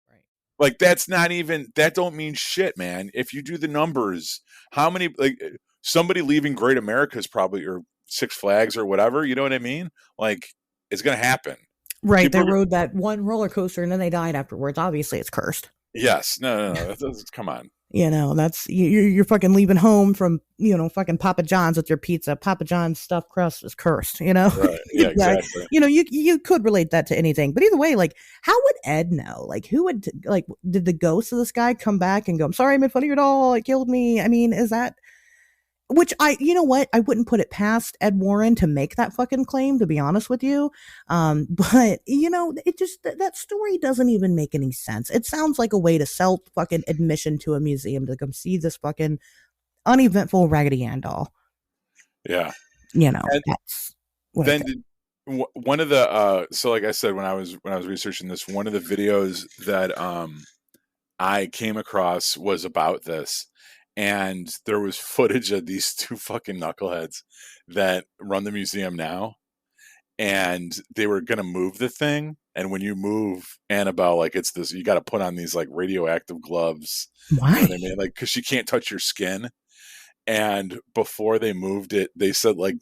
Right. Like, that don't mean shit, man. If you do the numbers, how many, like, somebody leaving Great America is probably, or Six Flags or whatever, you know what I mean? Like, it's going to happen. Right. They rode that one roller coaster and then they died afterwards. Obviously, it's cursed. Yes. No. Come on. You know, that's you're fucking leaving home from, you know, fucking Papa John's with your pizza. Papa John's stuffed crust is cursed, you know? Right. Yeah, exactly. You know, you could relate that to anything. But either way, like, how would Ed know? Like, who would, like, did the ghost of this guy come back and go, I'm sorry, I made fun of your doll. It killed me. I mean, is that, which you know what? I wouldn't put it past Ed Warren to make that fucking claim, to be honest with you. But you know, it just, that story doesn't even make any sense. It sounds like a way to sell fucking admission to a museum to come see this fucking uneventful Raggedy Ann doll. Yeah. You know, and that's what then one of the, so like I said, when I was researching this, one of the videos that, I came across was about this. And there was footage of these two fucking knuckleheads that run the museum now. And they were going to move the thing. And when you move Annabelle, like, it's this, you got to put on these like radioactive gloves. Why? You know what I mean? Like, because she can't touch your skin. And before they moved it, they said like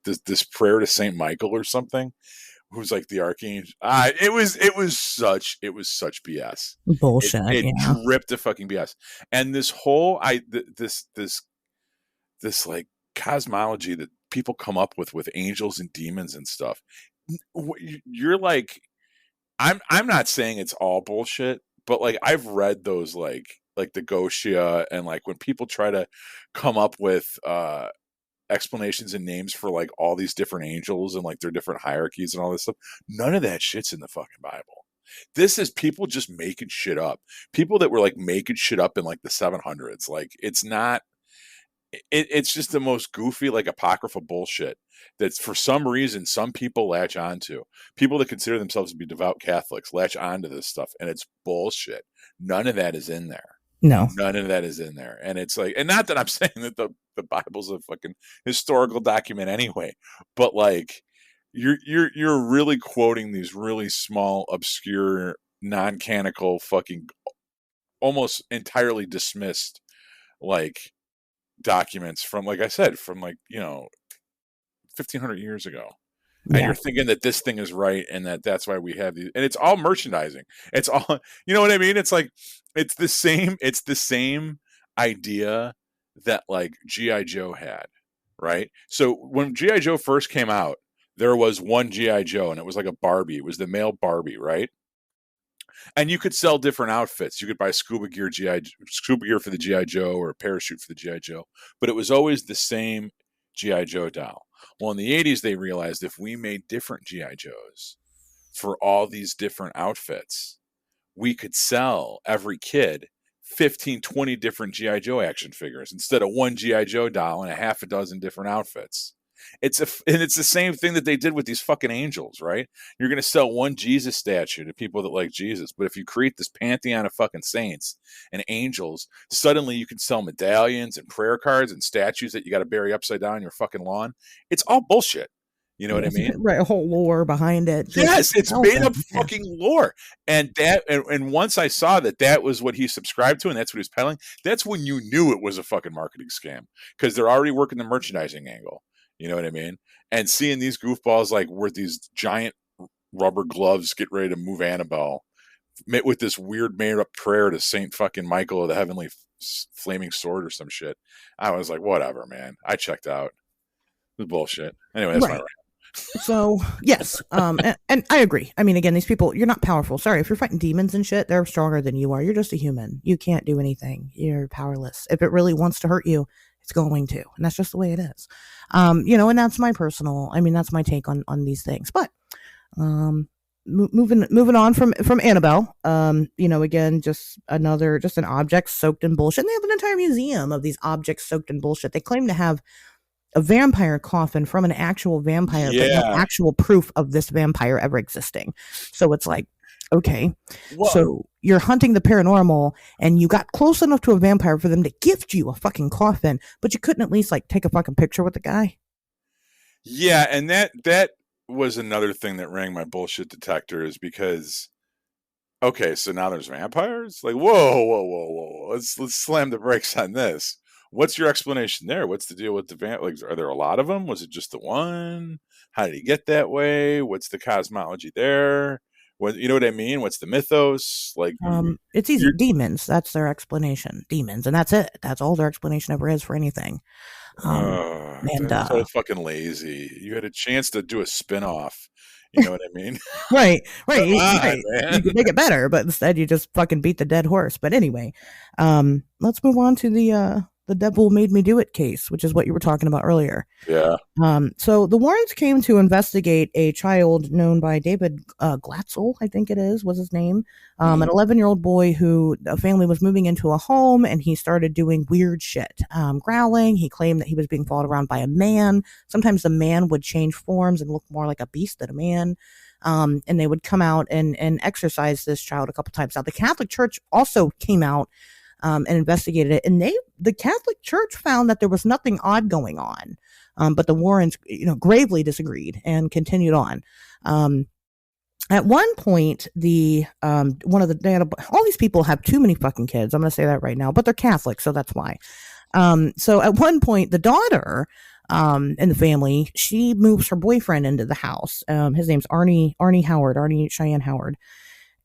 this prayer to Saint Michael or something, who's like the archangel. It was such BS. Bullshit. It yeah. dripped of fucking BS. And this whole this like cosmology that people come up with angels and demons and stuff. You're like, I'm not saying it's all bullshit, but like, I've read those like the Goetia, and like when people try to come up with explanations and names for like all these different angels and like their different hierarchies and all this stuff, none of that shit's in the fucking Bible. This is people just making shit up. People that were like making shit up in like the 700s. Like, it's not, it's just the most goofy, like apocryphal bullshit that's for some reason some people latch onto. People that consider themselves to be devout Catholics latch onto this stuff, and it's bullshit. None of that is in there. No. None of that is in there. And it's like, and not that I'm saying that the Bible's a fucking historical document anyway, but like you're really quoting these really small, obscure, non-canonical, fucking almost entirely dismissed like documents from, like I said, from like, 1500 years ago. And you're thinking that this thing is right and that's why we have these, and it's all merchandising. It's all, you know what I mean? It's like it's the same idea that like GI Joe had, right? So when GI Joe first came out, there was one GI Joe and it was like a Barbie. It was the male Barbie, right? And you could sell different outfits. You could buy scuba gear for the GI Joe or a parachute for the GI Joe, but it was always the same GI Joe doll. Well, in the 80s, they realized if we made different GI Joes for all these different outfits, we could sell every kid 15, 20 different GI Joe action figures instead of one GI Joe doll and a half a dozen different outfits. And it's the same thing that they did with these fucking angels, right? You're going to sell one Jesus statue to people that like Jesus, but if you create this pantheon of fucking saints and angels, suddenly you can sell medallions and prayer cards and statues that you got to bury upside down your fucking lawn. It's all bullshit. You know what I mean? Right, a whole lore behind it. Yes, it's made up fucking lore. And and once I saw that was what he subscribed to and that's what he's peddling, that's when you knew it was a fucking marketing scam because they're already working the merchandising angle. You know what I mean? And seeing these goofballs like with these giant rubber gloves get ready to move Annabelle with this weird made up prayer to Saint fucking Michael of the Heavenly Flaming Sword or some shit. I was like, whatever, man. I checked out. It was bullshit. Anyway, that's my rant. So yes, and I agree. I mean, again, these people, you're not powerful. Sorry, if you're fighting demons and shit, they're stronger than you are. You're just a human. You can't do anything. You're powerless. If it really wants to hurt you, it's going to, and that's just the way it is. And that's my personal. I mean, that's my take on these things. But moving on from Annabelle. Again, just an object soaked in bullshit. And they have an entire museum of these objects soaked in bullshit. They claim to have a vampire coffin from an actual vampire, but no actual proof of this vampire ever existing. So it's like, okay, so you're hunting the paranormal and you got close enough to a vampire for them to gift you a fucking coffin, but you couldn't at least like take a fucking picture with the guy. Yeah. And that was another thing that rang my bullshit detector is because, okay, so now there's vampires? Like, whoa. Let's slam the brakes on this. What's your explanation there? What's the deal with the like? Are there a lot of them? Was it just the one? How did he get that way? What's the cosmology there? What, you know what I mean? What's the mythos? Like, it's easy. Demons. That's their explanation. Demons, and that's it. That's all their explanation ever is for anything. So fucking lazy. You had a chance to do a spin-off. You know what I mean? Right. You could make it better, but instead you just fucking beat the dead horse. But anyway, let's move on to the devil made me do it case, which is what you were talking about earlier. Yeah. So the Warrens came to investigate a child known by David Glatzel, I think it was his name, an 11-year-old boy who a family was moving into a home and he started doing weird shit, growling. He claimed that he was being followed around by a man. Sometimes the man would change forms and look more like a beast than a man. And they would come out and exorcise this child a couple times. Now, the Catholic Church also came out and investigated it, and the Catholic Church found that there was nothing odd going on, but the Warrens, gravely disagreed and continued on. At one point, all these people have too many fucking kids. I'm going to say that right now, but they're Catholic, so that's why. So at one point, the daughter in the family, she moves her boyfriend into the house. His name's Arnie Cheyenne Howard.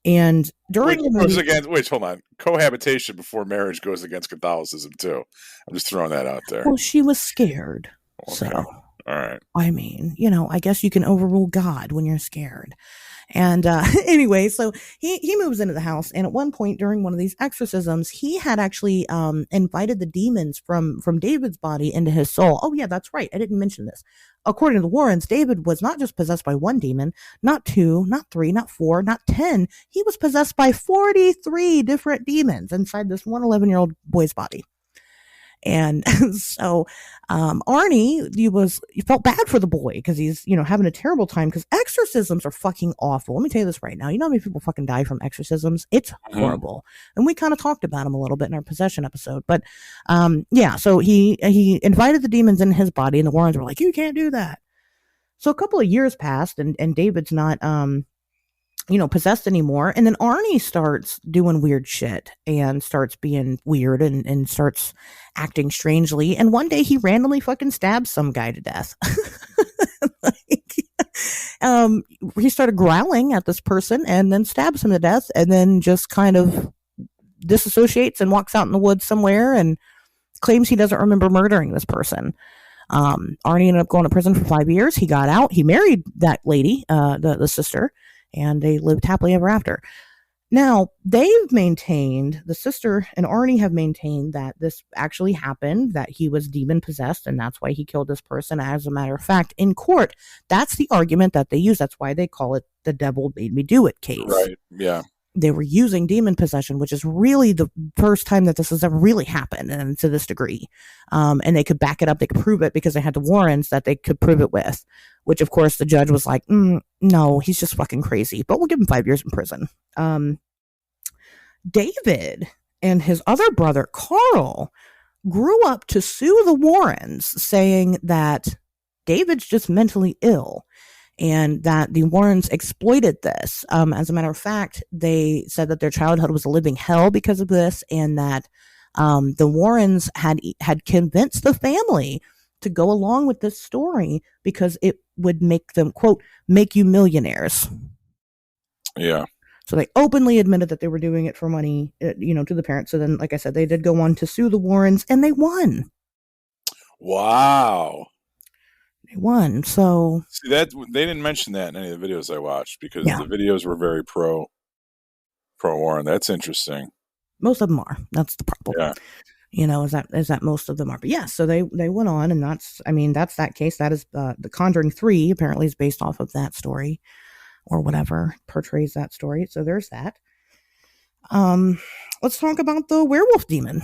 And during hold on. Cohabitation before marriage goes against Catholicism too. I'm just throwing that out there. Well, she was scared. Okay. So, all right. I mean, I guess you can overrule God when you're scared. And anyway, so he moves into the house, and at one point during one of these exorcisms, he had actually invited the demons from David's body into his soul. Oh yeah, that's right. I didn't mention this. According to the Warrens, David was not just possessed by one demon, not two, not three, not four, not 10. He was possessed by 43 different demons inside this 11-year-old boy's body. And so Arnie, you felt bad for the boy because he's, having a terrible time because exorcisms are fucking awful. Let me tell you this right now. You know how many people fucking die from exorcisms? It's horrible. And we kind of talked about him a little bit in our possession episode. But yeah, so he invited the demons in his body, and the Warrens were like, you can't do that. So a couple of years passed, and David's not possessed anymore. And then Arnie starts doing weird shit and starts being weird and starts acting strangely. And one day he randomly fucking stabs some guy to death. He started growling at this person and then stabs him to death, and then just kind of disassociates and walks out in the woods somewhere and claims he doesn't remember murdering this person. Arnie ended up going to prison for 5 years. He got out. He married that lady, the sister, and they lived happily ever after. Now, the sister and Arnie have maintained that this actually happened, that he was demon possessed, and that's why he killed this person. As a matter of fact, in court, that's the argument that they use. That's why they call it the devil made me do it case. Right, yeah. They were using demon possession, which is really the first time that this has ever really happened, and to this degree. And they could back it up. They could prove it because they had the warrants that they could prove it with, which, of course, the judge was like, no, he's just fucking crazy, but we'll give him 5 years in prison. David and his other brother, Carl, grew up to sue the Warrens, saying that David's just mentally ill, and that the Warrens exploited this. As a matter of fact, they said that their childhood was a living hell because of this, and that the Warrens had convinced the family to go along with this story because it would make them, quote, make you millionaires. Yeah. So they openly admitted that they were doing it for money, to the parents. So then, like I said, they did go on to sue the Warrens, and they won. Wow. Won. So see that they didn't mention that in any of the videos I watched because the videos were very pro Warren. That's interesting. Most of them are. That's the problem. Yeah. Is that most of them are. But yeah, so they went on, and that's that case. That is The Conjuring 3 apparently is based off of that story, or whatever portrays that story. So there's that. Let's talk about the werewolf demon,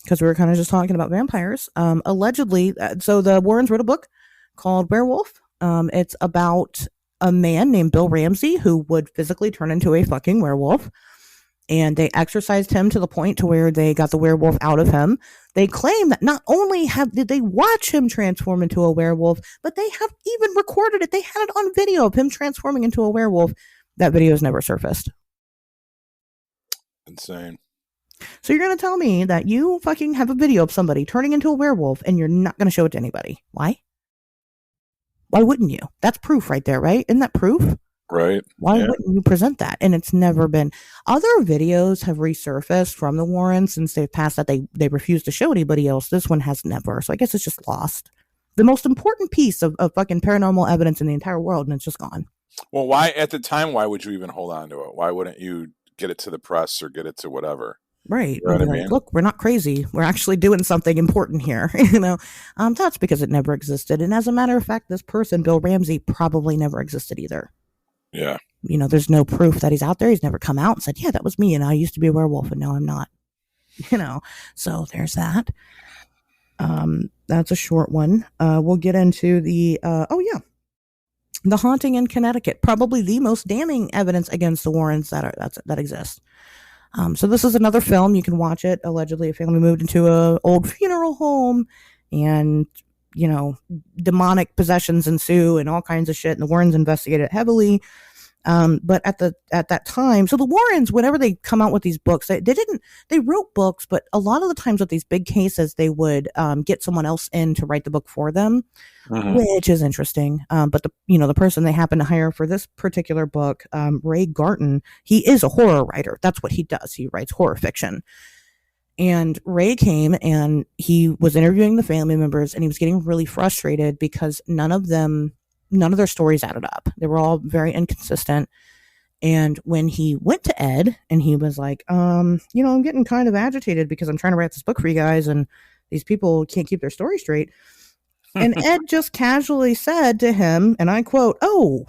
because we were kind of just talking about vampires. Allegedly, so the Warrens wrote a book called Werewolf. It's about a man named Bill Ramsey who would physically turn into a fucking werewolf, and they exorcised him to the point to where they got the werewolf out of him. They claim that not only did they watch him transform into a werewolf, but they have even recorded it. They had it on video of him transforming into a werewolf. That video has never surfaced. Insane. So you're going to tell me that you fucking have a video of somebody turning into a werewolf and you're not going to show it to anybody? Why? Why wouldn't you? That's proof right there, right? Isn't that proof? Right. Why wouldn't you present that? And it's never been. Other videos have resurfaced from the Warrens since they've passed that they refuse to show anybody else. This one has never. So I guess it's just lost. The most important piece of fucking paranormal evidence in the entire world, and it's just gone. Well, why at the time? Why would you even hold on to it? Why wouldn't you get it to the press or get it to whatever? Right. You know what I mean? Look, we're not crazy. We're actually doing something important here. That's because it never existed. And as a matter of fact, this person, Bill Ramsey, probably never existed either. Yeah. There's no proof that he's out there. He's never come out and said, yeah, that was me, and I used to be a werewolf, and now I'm not. So there's that. That's a short one. We'll get into the The Haunting in Connecticut, probably the most damning evidence against the Warrens that exists. So this is another film. You can watch it. Allegedly, a family moved into an old funeral home, and demonic possessions ensue and all kinds of shit. And the Warrens investigate it heavily. But at that time, so the Warrens, whenever they come out with these books, they wrote books, but a lot of the times with these big cases, they would get someone else in to write the book for them, which is interesting. But the person they happen to hire for this particular book, Ray Garton, he is a horror writer. That's what he does. He writes horror fiction. And Ray came and he was interviewing the family members, and he was getting really frustrated because none of their stories added up. They were all very inconsistent. And when he went to Ed and he was like, I'm getting kind of agitated because I'm trying to write this book for you guys, and these people can't keep their story straight. And Ed just casually said to him, and I quote, "Oh,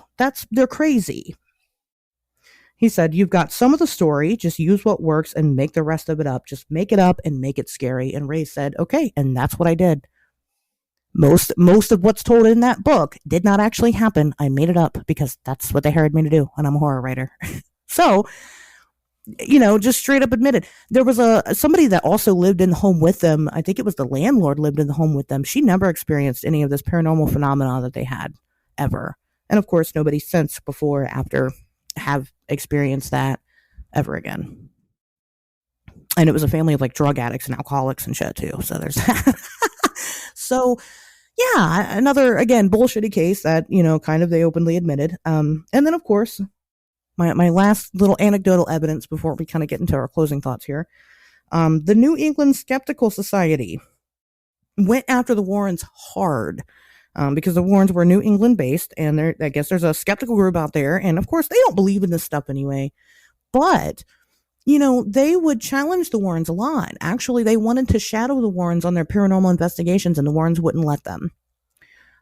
they're crazy." He said, "You've got some of the story, just use what works and make the rest of it up. Just make it up and make it scary." And Ray said, "Okay," and that's what I did. Most of what's told in that book did not actually happen. I made it up because that's what they hired me to do, and I'm a horror writer. So, just straight up admitted. There was somebody that also lived in the home with them. I think it was the landlord lived in the home with them. She never experienced any of this paranormal phenomena that they had ever. And of course, nobody since, before, after have experienced that ever again. And it was a family of like drug addicts and alcoholics and shit too. So there's that. So yeah, another again bullshitty case that kind of they openly admitted. And then of course my last little anecdotal evidence before we kind of get into our closing thoughts here. The New England Skeptical Society went after the Warrens hard. Because the Warrens were New England based, and I guess there's a skeptical group out there, and of course they don't believe in this stuff anyway. But they would challenge the Warrens a lot. Actually, they wanted to shadow the Warrens on their paranormal investigations, and the Warrens wouldn't let them.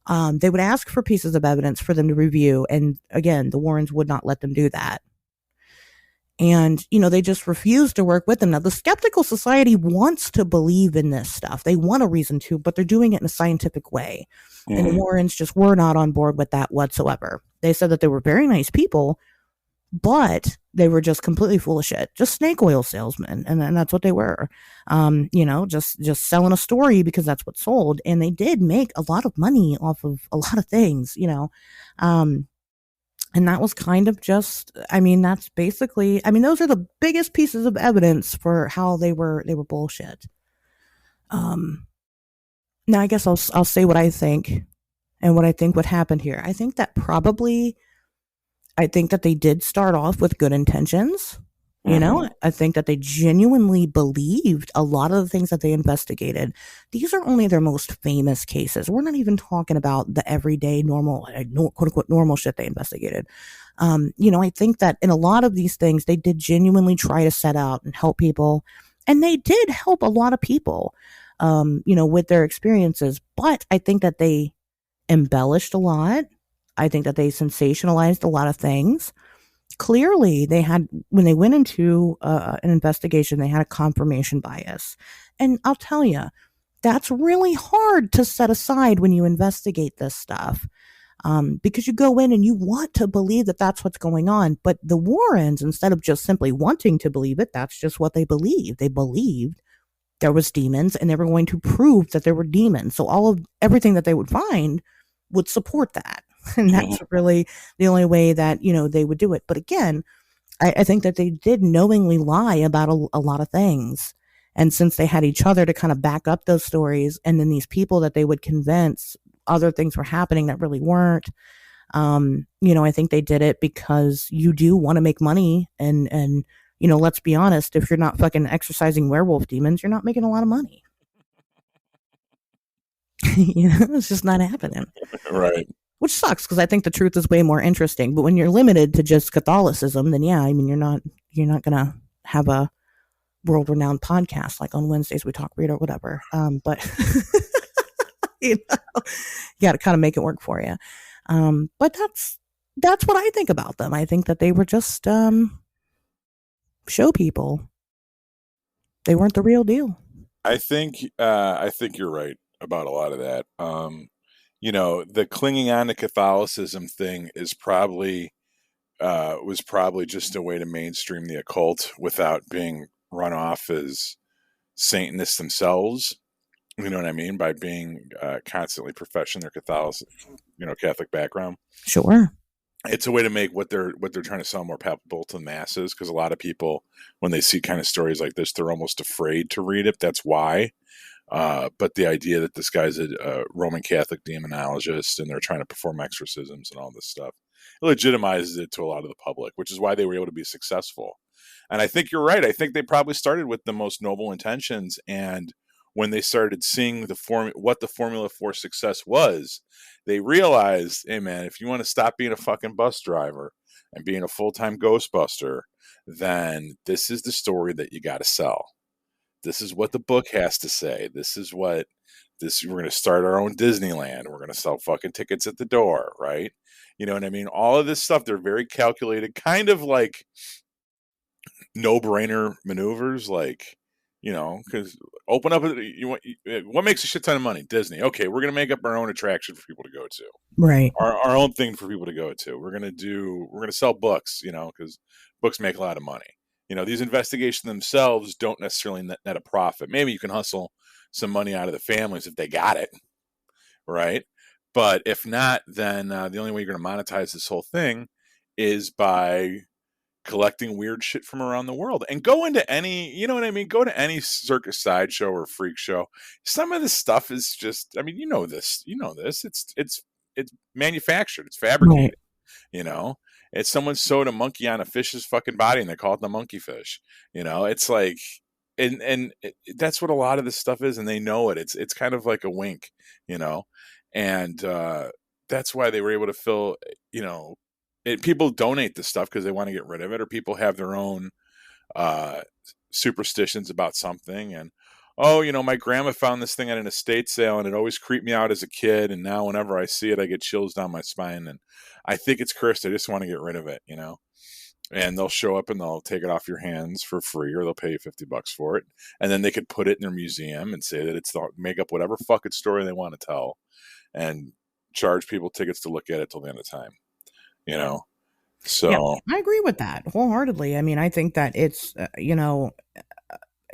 They would ask for pieces of evidence for them to review, and again, the Warrens would not let them do that. And, they just refused to work with them. Now, the Skeptical Society wants to believe in this stuff. They want a reason to, but they're doing it in a scientific way. Mm-hmm. And the Warrens just were not on board with that whatsoever. They said that they were very nice people, but they were just completely full of shit. Just snake oil salesmen. And that's what they were. Just selling a story because that's what sold. And they did make a lot of money off of a lot of things, and that was kind of that's basically, those are the biggest pieces of evidence for how they were bullshit. Now I guess I'll say what I think and what I think would happen here. I think that they did start off with good intentions. I think that they genuinely believed a lot of the things that they investigated. These are only their most famous cases. We're not even talking about the everyday normal, quote unquote, normal shit they investigated. I think that in a lot of these things, they did genuinely try to set out and help people. And they did help a lot of people, with their experiences. But I think that they embellished a lot. I think that they sensationalized a lot of things. Clearly, when they went into an investigation, they had a confirmation bias. And I'll tell you, that's really hard to set aside when you investigate this stuff. Because you go in and you want to believe that that's what's going on. But the Warrens, instead of just simply wanting to believe it, that's just what they believed. They believed there was demons and they were going to prove that there were demons. So everything that they would find would support that. And that's really the only way that, they would do it. But again, I think that they did knowingly lie about a lot of things. And since they had each other to kind of back up those stories, and then these people that they would convince other things were happening that really weren't, I think they did it because you do want to make money. And, let's be honest, if you're not fucking exorcising werewolf demons, you're not making a lot of money. It's just not happening. Right. Which sucks because I think the truth is way more interesting. But when you're limited to just Catholicism, then yeah, you're not gonna have a world-renowned podcast like on Wednesdays we talk weird or whatever. But you got to kind of make it work for you. But that's what I think about them. I think that they were just show people. They weren't the real deal. I think you're right about a lot of that. The clinging on to Catholicism thing is was probably just a way to mainstream the occult without being run off as Satanists themselves. You know what I mean? By being constantly professing their Catholic background. Sure. It's a way to make what they're trying to sell more palpable to the masses, because a lot of people, when they see kind of stories like this, they're almost afraid to read it. That's why. But the idea that this guy's a Roman Catholic demonologist and they're trying to perform exorcisms and all this stuff, it legitimizes it to a lot of the public, which is why they were able to be successful. And I think you're right. I think they probably started with the most noble intentions, and when they started seeing what the formula for success was, they realized, hey man, if you want to stop being a fucking bus driver and being a full-time Ghostbuster, then this is the story that you got to sell. This is what the book has to say. This is what we're going to start our own Disneyland. We're going to sell fucking tickets at the door, right? You know what I mean? All of this stuff, they're very calculated, kind of like no-brainer maneuvers, like, because open up, what makes a shit ton of money? Disney. Okay, we're going to make up our own attraction for people to go to. Right. Our own thing for people to go to. We're going to sell books, because books make a lot of money. These investigations themselves don't necessarily net a profit. Maybe you can hustle some money out of the families if they got it, right? But if not, then the only way you're going to monetize this whole thing is by collecting weird shit from around the world. And go into any, you know what I mean? Go to any circus sideshow or freak show. Some of this stuff is just, I mean, this. It's manufactured. It's fabricated. Right. It's someone sewed a monkey on a fish's fucking body and they call it the monkey fish. It's like, and that's what a lot of this stuff is, and they know it. It's kind of like a wink, and that's why they were able to fill, people donate this stuff because they want to get rid of it, or people have their own superstitions about something. And my grandma found this thing at an estate sale and it always creeped me out as a kid, and now whenever I see it I get chills down my spine, and I think it's cursed. I just want to get rid of it, and they'll show up and they'll take it off your hands for free, or they'll pay you $50 for it, and then they could put it in their museum and say that it's the, make up whatever fucking story they want to tell and charge people tickets to look at it till the end of time. So yeah, I agree with that wholeheartedly. I mean, I think that it's how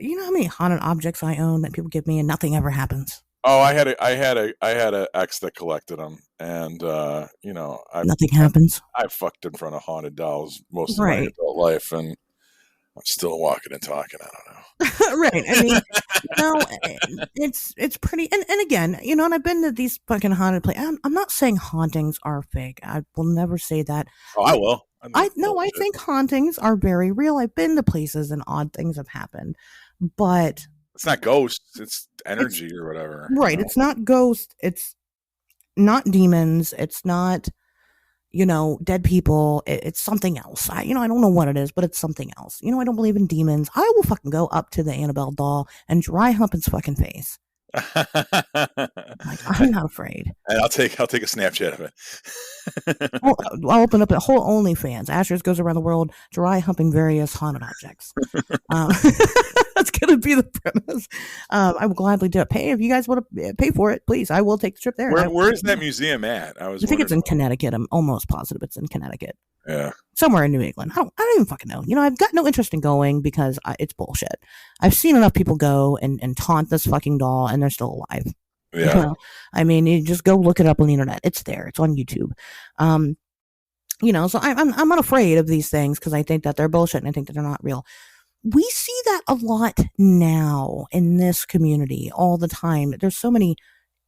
many haunted objects I own that people give me and nothing ever happens. Oh, I had a ex that collected them, and nothing happens. I fucked in front of haunted dolls most of my adult life, and I'm still walking and talking. I don't know. Right. I mean, it's pretty. And again, and I've been to these fucking haunted places. I'm not saying hauntings are fake. I will never say that. Oh, I will. I think hauntings are very real. I've been to places and odd things have happened, but it's not ghosts. It's energy or whatever. Right. It's not ghosts. It's not demons. It's not, dead people. It's something else. I don't know what it is, but it's something else. I don't believe in demons. I will fucking go up to the Annabelle doll and dry hump its fucking face. I'm not afraid. And I'll take a Snapchat of it. I'll open up a whole OnlyFans. Asher's goes around the world dry humping various haunted objects. That's gonna be the premise. I will gladly do it. If you guys want to pay for it, please. I will take the trip there. Where is that museum at? I think it's in Connecticut. I'm almost positive it's in Connecticut. Yeah, somewhere in New England. I don't even fucking know. I've got no interest in going because it's bullshit. I've seen enough people go and taunt this fucking doll, and they're still alive. Yeah, I mean, you just go look it up on the internet. It's there. It's on YouTube. So I'm not afraid of these things because I think that they're bullshit and I think that they're not real. We see that a lot now in this community all the time. There's so many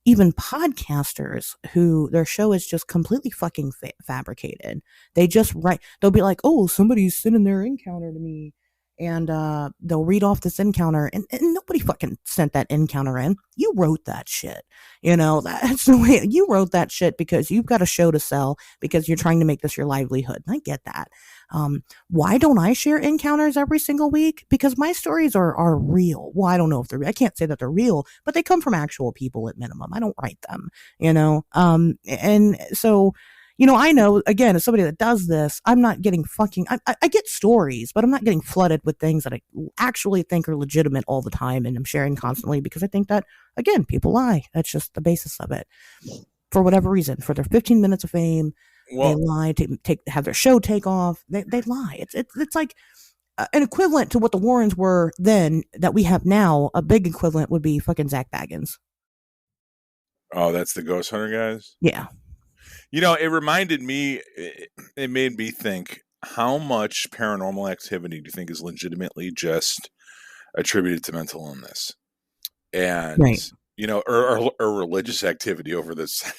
even podcasters who their show is just completely fucking fabricated. They just write, they'll be like, oh, somebody's sending their encounter to me. And they'll read off this encounter and nobody fucking sent that encounter in. You wrote that shit. That's the way you wrote that shit because you've got a show to sell because you're trying to make this your livelihood. And I get that. Why don't I share encounters every single week? Because my stories are real. Well, I don't know if they're, I can't say that they're real, but they come from actual people at minimum. I don't write them, and so, I know, again, as somebody that does this, I'm not getting I get stories, but I'm not getting flooded with things that I actually think are legitimate all the time. And I'm sharing constantly because I think that, again, people lie. That's just the basis of it. For whatever reason, for their 15 minutes of fame, they lie to have their show take off. They lie. It's like an equivalent to what the Warrens were then that we have now. A big equivalent would be fucking Zach Baggins. Oh, that's the Ghost Hunter guys? Yeah. It reminded me, it made me think, how much paranormal activity do you think is legitimately just attributed to mental illness? And, or religious activity over this,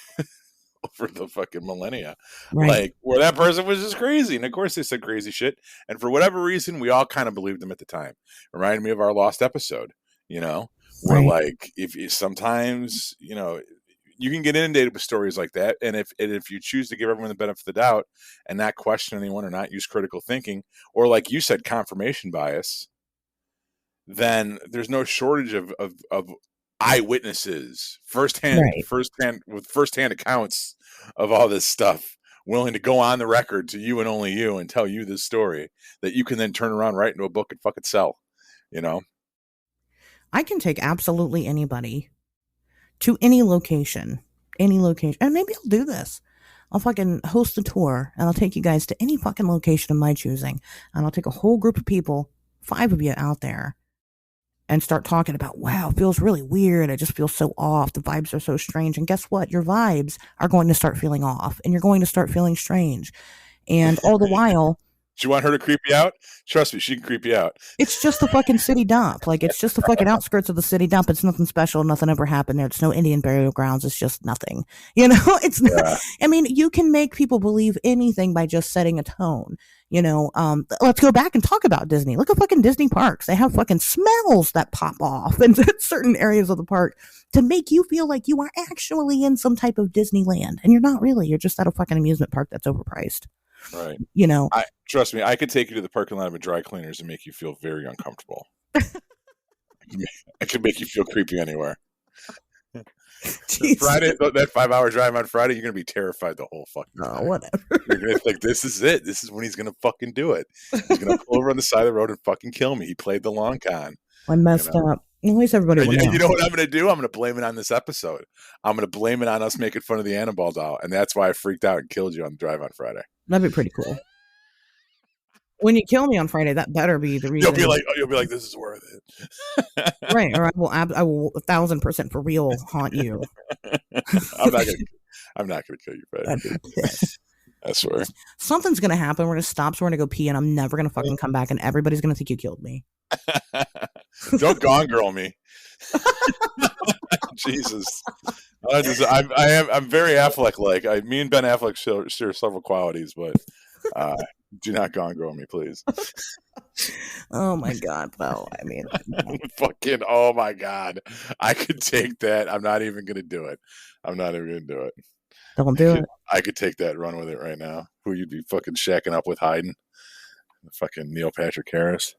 over the fucking millennia. Right. Like, where that person was just crazy. And of course they said crazy shit. And for whatever reason, we all kind of believed them at the time. It reminded me of our lost episode, where like, if sometimes, you can get inundated with stories like that, and if you choose to give everyone the benefit of the doubt and not question anyone or not use critical thinking, or like you said, confirmation bias, then there's no shortage of eyewitnesses, Right. with firsthand accounts of all this stuff, willing to go on the record to you and only you and tell you this story that you can then turn around, write into a book, and fucking sell. You know, I can take absolutely anybody to any location, and maybe I'll do this. I'll fucking host a tour and I'll take you guys to any fucking location of my choosing. And I'll take a whole group of people, 5 of you out there, and start talking about, wow, it feels really weird. I just feel so off. The vibes are so strange. And guess what? Your vibes are going to start feeling off and you're going to start feeling strange. And all the while, do you want her to creep you out? Trust me, she can creep you out. it's just the fucking city dump. Like, it's just the fucking outskirts of the city dump. It's nothing special. Nothing ever happened there. It's no Indian burial grounds. It's just nothing. You know, it's not, Yeah. I mean, you can make people believe anything by just setting a tone. You know, let's go back and talk about Disney. Look at fucking Disney parks. They have fucking smells that pop off in certain areas of the park to make you feel like you are actually in some type of Disneyland. And you're not really. You're just at a fucking amusement park that's overpriced. Right. You know, Trust me, I could take you to the parking lot of a dry cleaners and make you feel very uncomfortable. I could make you feel creepy anywhere. Friday, that 5-hour drive on Friday, you're gonna be terrified the whole fucking time. Whatever. You're gonna think this is it. This is when he's gonna fucking do it. He's gonna pull over on the side of the road and fucking kill me. He played the long con. I messed up. At least everybody will know. You know what I'm gonna do? I'm gonna blame it on this episode. I'm gonna blame it on us making fun of the Annabelle doll, and that's why I freaked out and killed you on the drive on Friday. That'd be pretty cool. When you kill me on Friday, that better be the reason. You'll be like, this is worth it. Right, or I will 1,000% for real haunt you. I'm not gonna kill you, Fred. I'd be pissed. I swear. Something's gonna happen. We're gonna stop. So we're gonna go pee, and I'm never gonna fucking come back, and everybody's gonna think you killed me. Don't Gone Girl me. Jesus. I'm very Affleck like. Me and Ben Affleck share several qualities, but do not Gone Girl me, please. Oh my god, no. I mean, fucking, oh my god. I could take that. I'm not even gonna do it. Don't do it. I could take that and run with it right now. Who you'd be fucking shacking up with hiding? Fucking Neil Patrick Harris.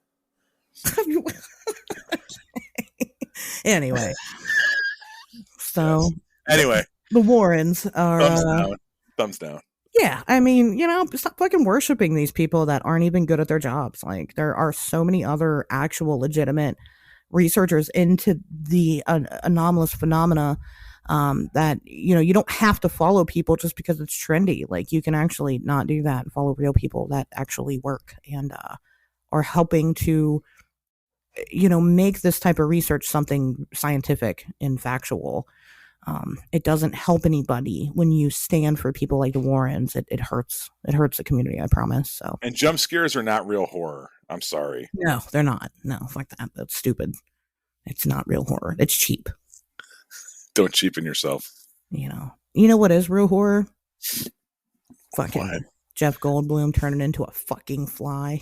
Anyway. So anyway, the Warrens are thumbs down. Yeah, I mean, you know, stop fucking worshiping these people that aren't even good at their jobs. Like, there are so many other actual legitimate researchers into the anomalous phenomena that, you know, you don't have to follow people just because it's trendy. Like, you can actually not do that and follow real people that actually work and are helping to, you know, make this type of research something scientific and factual. It doesn't help anybody when you stand for people like the Warrens. It hurts. It hurts the community, I promise. So. And jump scares are not real horror. I'm sorry. No, they're not. No, fuck that. That's stupid. It's not real horror. It's cheap. Don't cheapen yourself. You know what is real horror? Fucking What? Jeff Goldblum turning into a fucking fly.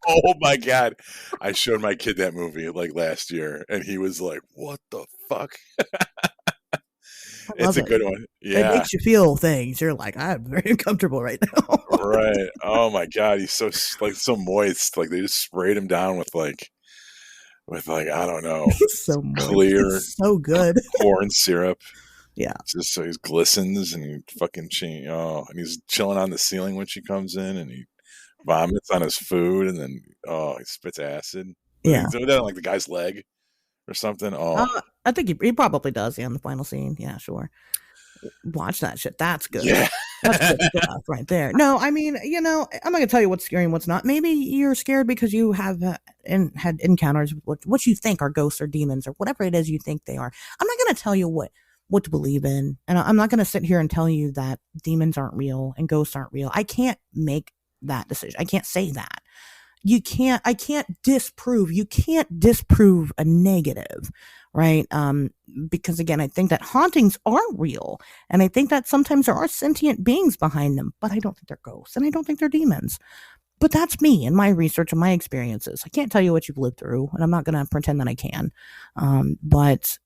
Oh my god. I showed my kid that movie like last year and he was like, what the fuck? It's a good one. Yeah. It makes you feel things. You're like, I'm very uncomfortable right now. Right. Oh my god, he's so moist. Like they just sprayed him down with I don't know, so moist. Clear, it's so good corn syrup. Yeah. Just so he glistens and he fucking and he's chilling on the ceiling when she comes in and he vomits on his food and then he spits acid. Yeah. He's doing that on like the guy's leg or something. I think he probably does. Yeah, in the final scene. Yeah, sure. Watch that shit. That's good. Yeah. That's good stuff right there. No, I mean, you know, I'm not gonna tell you what's scary and what's not. Maybe you're scared because you have had encounters with what you think are ghosts or demons or whatever it is you think they are. I'm not gonna tell you what to believe in, and I'm not gonna sit here and tell you that demons aren't real and ghosts aren't real. I can't make that decision. I can't say that. You can't disprove a negative, right? Because again, I think that hauntings are real, and I think that sometimes there are sentient beings behind them, but I don't think they're ghosts and I don't think they're demons. But that's me and my research and my experiences. I can't tell you what you've lived through, and I'm not going to pretend that I can. But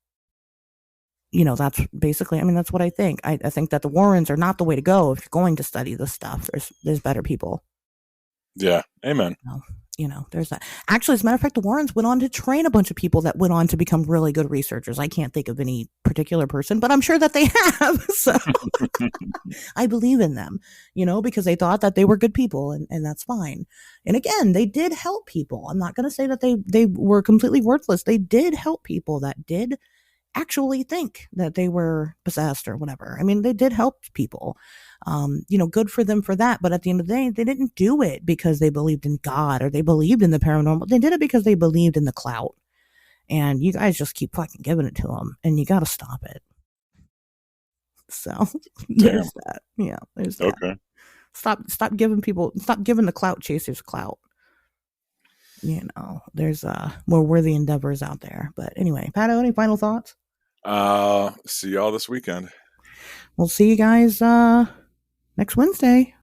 you know, that's basically, I mean, that's what I think. I think that the Warrens are not the way to go if you're going to study this stuff. There's better people. Yeah. Amen. There's that. Actually, as a matter of fact, the Warrens went on to train a bunch of people that went on to become really good researchers. I can't think of any particular person, but I'm sure that they have. So I believe in them, because they thought that they were good people, and that's fine. And again, they did help people. I'm not going to say that they were completely worthless. They did help people that did actually think that they were possessed or whatever. I mean, they did help people. Good for them for that. But at the end of the day, they didn't do it because they believed in God or they believed in the paranormal. They did it because they believed in the clout. And you guys just keep fucking giving it to them, and you got to stop it. So there's that. Yeah, there's that. Okay. Stop giving the clout chasers clout. There's more worthy endeavors out there. But anyway, Pato, any final thoughts? See y'all this weekend. We'll see you guys next Wednesday.